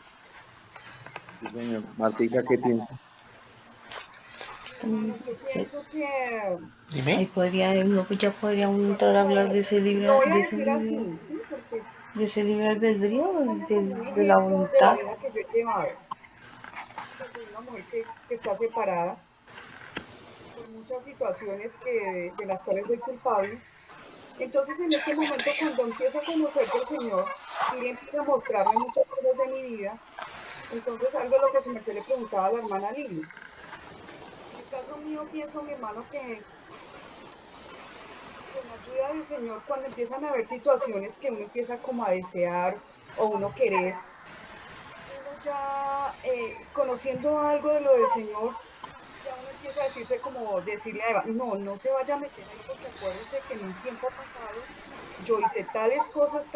Sí, señor. Martica, ¿qué piensa? Yo pienso que, Ahí Dime. podría, uno, ya podría uno entrar a hablar de ese lo libre, voy a decir así, ¿sí? Porque de ese libre albedrío, pongo como un de la ejemplo de la voluntad. vida que yo he llevado. Pues soy una mujer que está separada por muchas situaciones de las cuales soy culpable. Entonces, en este momento, cuando empiezo a conocer del Señor y Él empieza a mostrarme muchas cosas de mi vida, entonces algo de lo que su merced le preguntaba a la hermana Lili. En el caso mío, pienso, mi hermano, que con la ayuda del Señor, cuando empiezan a haber situaciones que uno empieza como a desear o uno querer, uno ya conociendo algo de lo del Señor, ya uno empieza a decirse como decirle a Eva, no, no se vaya a meter ahí porque acuérdese que en un tiempo pasado yo hice tales cosas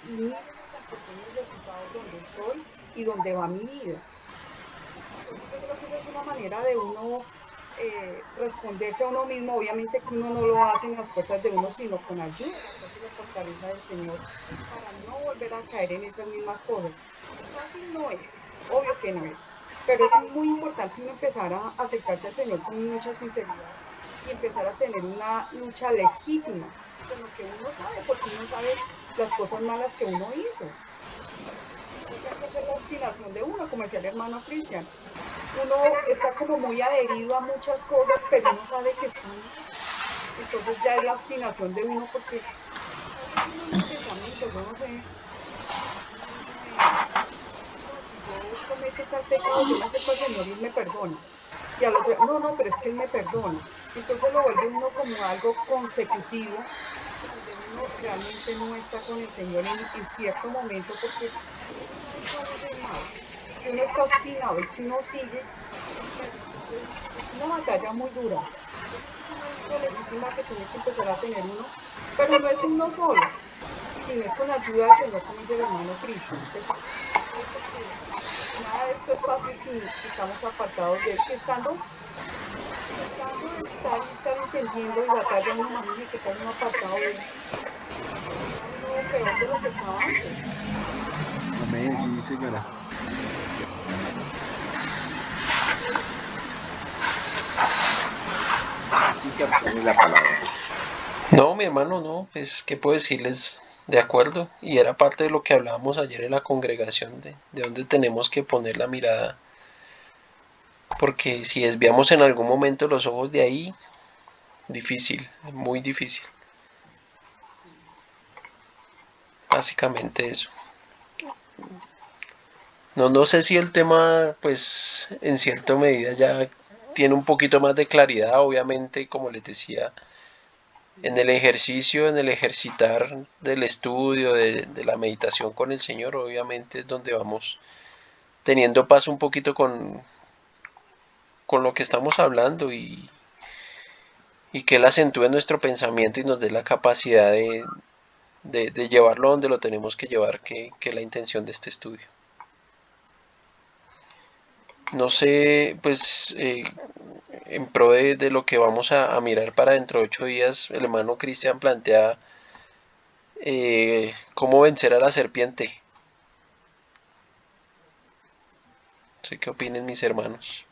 y mire la conclusión y el resultado donde estoy y donde va mi vida. Entonces yo creo que esa es una manera de uno responderse a uno mismo, obviamente que uno no lo hace en las fuerzas de uno, sino con ayuda, la fuerza y la fortaleza del Señor, para no volver a caer en esas mismas cosas. Fácil no es, obvio que no es, pero es muy importante uno empezar a acercarse al Señor con mucha sinceridad y empezar a tener una lucha legítima con lo que uno sabe, porque uno sabe las cosas malas que uno hizo. Otra cosa es la obstinación de uno, como decía el hermano Cristian. Uno está como muy adherido a muchas cosas, pero uno sabe que están mal. Entonces ya es la obstinación de uno, porque tal vez uno en el pensamiento, yo no sé, que tal pecado yo le acerco al Señor y Él me perdona. Y al otro, no, no, pero es que Él me perdona. Entonces lo vuelve uno como algo consecutivo, donde uno realmente no está con el Señor en cierto momento porque uno no sabe cuál es el mal. Y que uno está obstinado y que uno sigue, pero entonces es una batalla muy dura. Yo creo que es una lucha legítima que tiene que empezar a tener uno, pero no es uno solo, sino es con la ayuda del Señor, como dice el hermano Cristian, que siempre nos ayude porque nada de esto es fácil si estamos apartados de Él. Si estando tratando de estar y estar entendiendo y batalla uno, imagínese que está uno apartado de Él, queda uno peor de lo que estaba antes. Amén, sí, señora. Peter, tiene la palabra. No, mi hermano, no, pues, ¿qué puedo decirles? De acuerdo, y era parte de lo que hablábamos ayer en la congregación, de dónde tenemos que poner la mirada, porque si desviamos en algún momento los ojos de ahí, difícil, muy difícil. Básicamente eso. No sé si el tema, pues, en cierta medida ya tiene un poquito más de claridad, obviamente, como les decía, en el ejercicio, en el ejercitar del estudio, de la meditación con el Señor, obviamente es donde vamos teniendo paz un poquito con lo que estamos hablando y que Él acentúe nuestro pensamiento y nos dé la capacidad de llevarlo donde lo tenemos que llevar, que es la intención de este estudio. No sé, pues, en pro de lo que vamos a mirar para dentro de 8 días, el hermano Cristian plantea cómo vencer a la serpiente. No sé qué opinen mis hermanos.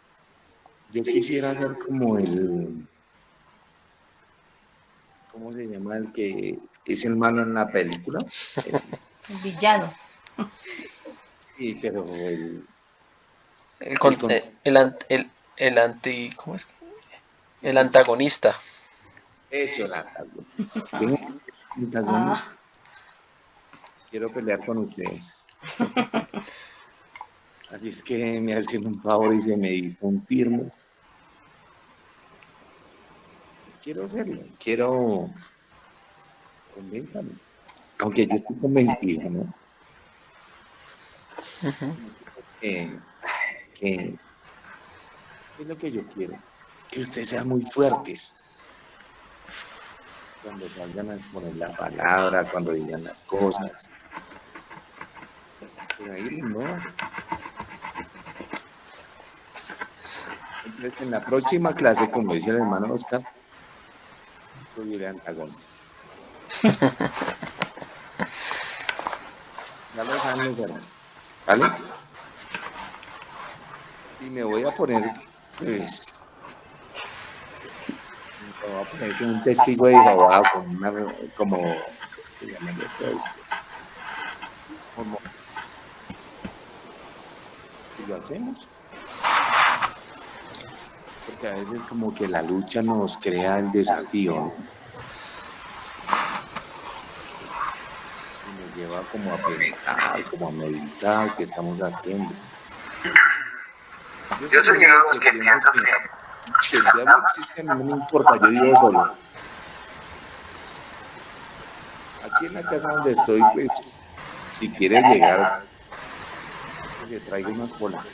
Yo quisiera hacer como ¿cómo se llama el que es el malo en la película? El villano. Sí, pero El, con- con- el anti, ¿cómo es? El antagonista. eso, el antagonista. Tengo un antagonista. Quiero pelear con ustedes. Así es que me hacen un favor y se me dicen firme. Quiero hacerlo, quiero convénzame. Aunque yo estoy convencido, ¿no? Que, ¿qué es lo que yo quiero? Que ustedes sean muy fuertes. Cuando salgan a exponer la palabra, cuando digan las cosas. Pero ahí no. Entonces, en la próxima clase, como dice el hermano Oscar, yo diré antagonista. Ya lo saben los hermanos, ¿vale? Y me voy a poner, pues, me voy a poner como un testigo de Jehová, como, ¿qué se llama esto? Como, y lo hacemos. Porque a veces como que la lucha nos crea el desafío, ¿no? Y nos lleva como a pensar, como a meditar qué estamos haciendo. Yo soy uno de los que piensa que el diablo existe, a mí no me importa, yo vivo solo. Aquí en la casa donde estoy, pues, si quiere llegar, que se traiga unas bolas.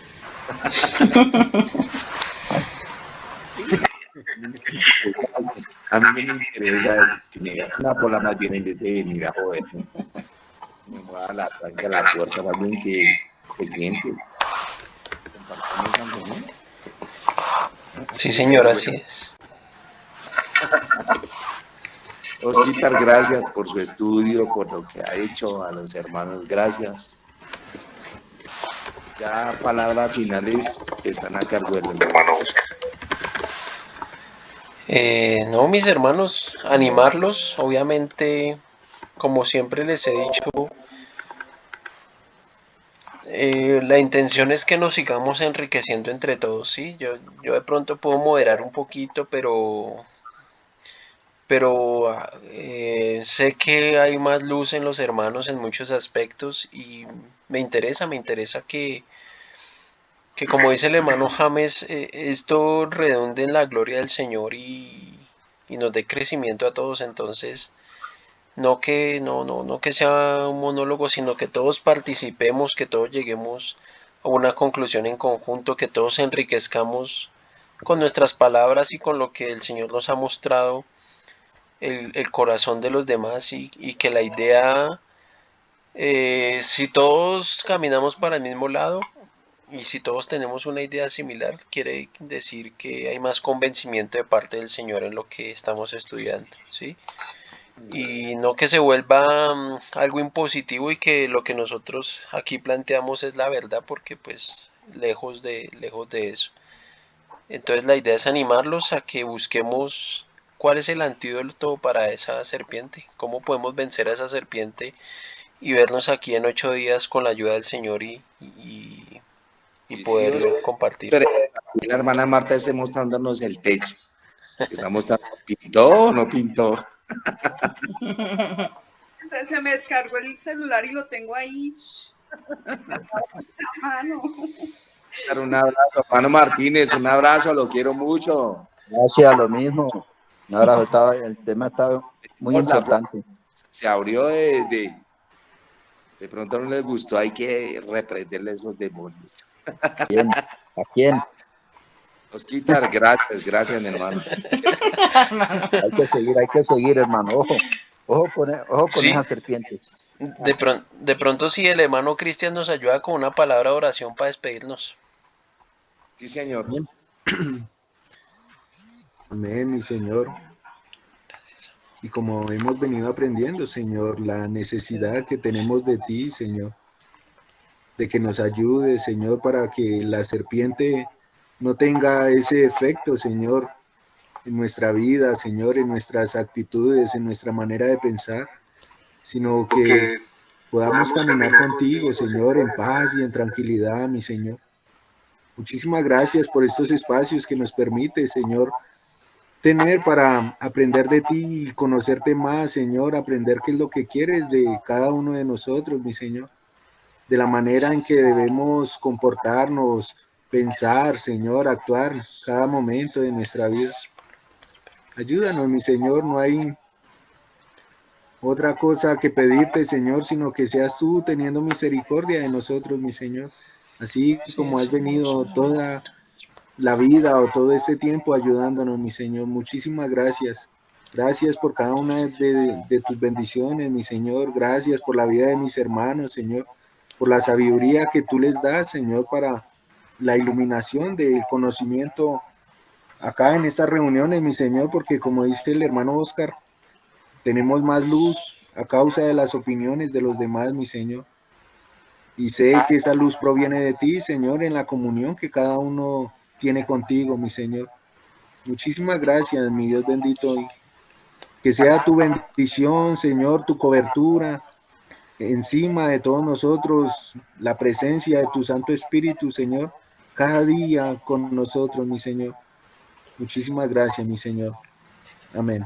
A mí no me interesa que me digas una bola más bien en vez de venir a joder. Me voy a la tranca a la puerta, más bien que siente. Compartamos algo, ¿no? Sí, señor, así es. Oscar, gracias por su estudio, por lo que ha hecho. A los hermanos, gracias. Ya palabras finales están a cargo del hermano Oscar. No, mis hermanos, animarlos, obviamente, como siempre les he dicho, la intención es que nos sigamos enriqueciendo entre todos, ¿sí? Yo de pronto puedo moderar un poquito, pero sé que hay más luz en los hermanos en muchos aspectos y me interesa que como dice el hermano James, esto redunde en la gloria del Señor y nos dé crecimiento a todos. Entonces, no que sea un monólogo, sino que todos participemos, que todos lleguemos a una conclusión en conjunto, que todos enriquezcamos con nuestras palabras y con lo que el Señor nos ha mostrado el corazón de los demás y que la idea, si todos caminamos para el mismo lado y si todos tenemos una idea similar, quiere decir que hay más convencimiento de parte del Señor en lo que estamos estudiando, ¿sí? Y no que se vuelva algo impositivo y que lo que nosotros aquí planteamos es la verdad, porque pues lejos de eso. Entonces la idea es animarlos a que busquemos cuál es el antídoto para esa serpiente, cómo podemos vencer a esa serpiente y vernos aquí en 8 días con la ayuda del Señor y poderlo compartir. Pero la hermana Marta está mostrándonos el techo. Está mostrando, ¿pintó o no pintó? Se me descargó el celular y lo tengo ahí. Mano. Un abrazo, hermano Martínez, un abrazo, lo quiero mucho. Gracias, lo mismo. Un abrazo, el tema está muy importante. Se abrió de pronto no les gustó, hay que reprenderle esos demonios. ¿A quién? Osquitar, gracias, mi hermano. Hay que seguir, hermano. Ojo con Sí. esas serpientes. De pronto si el hermano Cristian nos ayuda con una palabra de oración para despedirnos. Sí, señor. Amén, mi Señor. Y como hemos venido aprendiendo, Señor, la necesidad que tenemos de ti, Señor, de que nos ayude, Señor, para que la serpiente no tenga ese efecto, Señor, en nuestra vida, Señor, en nuestras actitudes, en nuestra manera de pensar, sino que podamos caminar contigo, Señor, en paz y en tranquilidad, mi Señor. Muchísimas gracias por estos espacios que nos permite, Señor, tener para aprender de ti y conocerte más, Señor, aprender qué es lo que quieres de cada uno de nosotros, mi Señor, de la manera en que debemos comportarnos, pensar, Señor, actuar cada momento de nuestra vida. Ayúdanos, mi Señor, no hay otra cosa que pedirte, Señor, sino que seas tú teniendo misericordia de nosotros, mi Señor, así como has venido toda la vida o todo este tiempo ayudándonos, mi Señor. Muchísimas gracias. Gracias por cada una de tus bendiciones, mi Señor. Gracias por la vida de mis hermanos, Señor, por la sabiduría que tú les das, Señor, para la iluminación del conocimiento acá en estas reuniones, mi Señor, porque como dice el hermano Oscar, tenemos más luz a causa de las opiniones de los demás, mi Señor. Y sé que esa luz proviene de ti, Señor, en la comunión que cada uno tiene contigo, mi Señor. Muchísimas gracias, mi Dios bendito. Y que sea tu bendición, Señor, tu cobertura encima de todos nosotros, la presencia de tu Santo Espíritu, Señor, cada día con nosotros, mi Señor. Muchísimas gracias, mi Señor. Amén.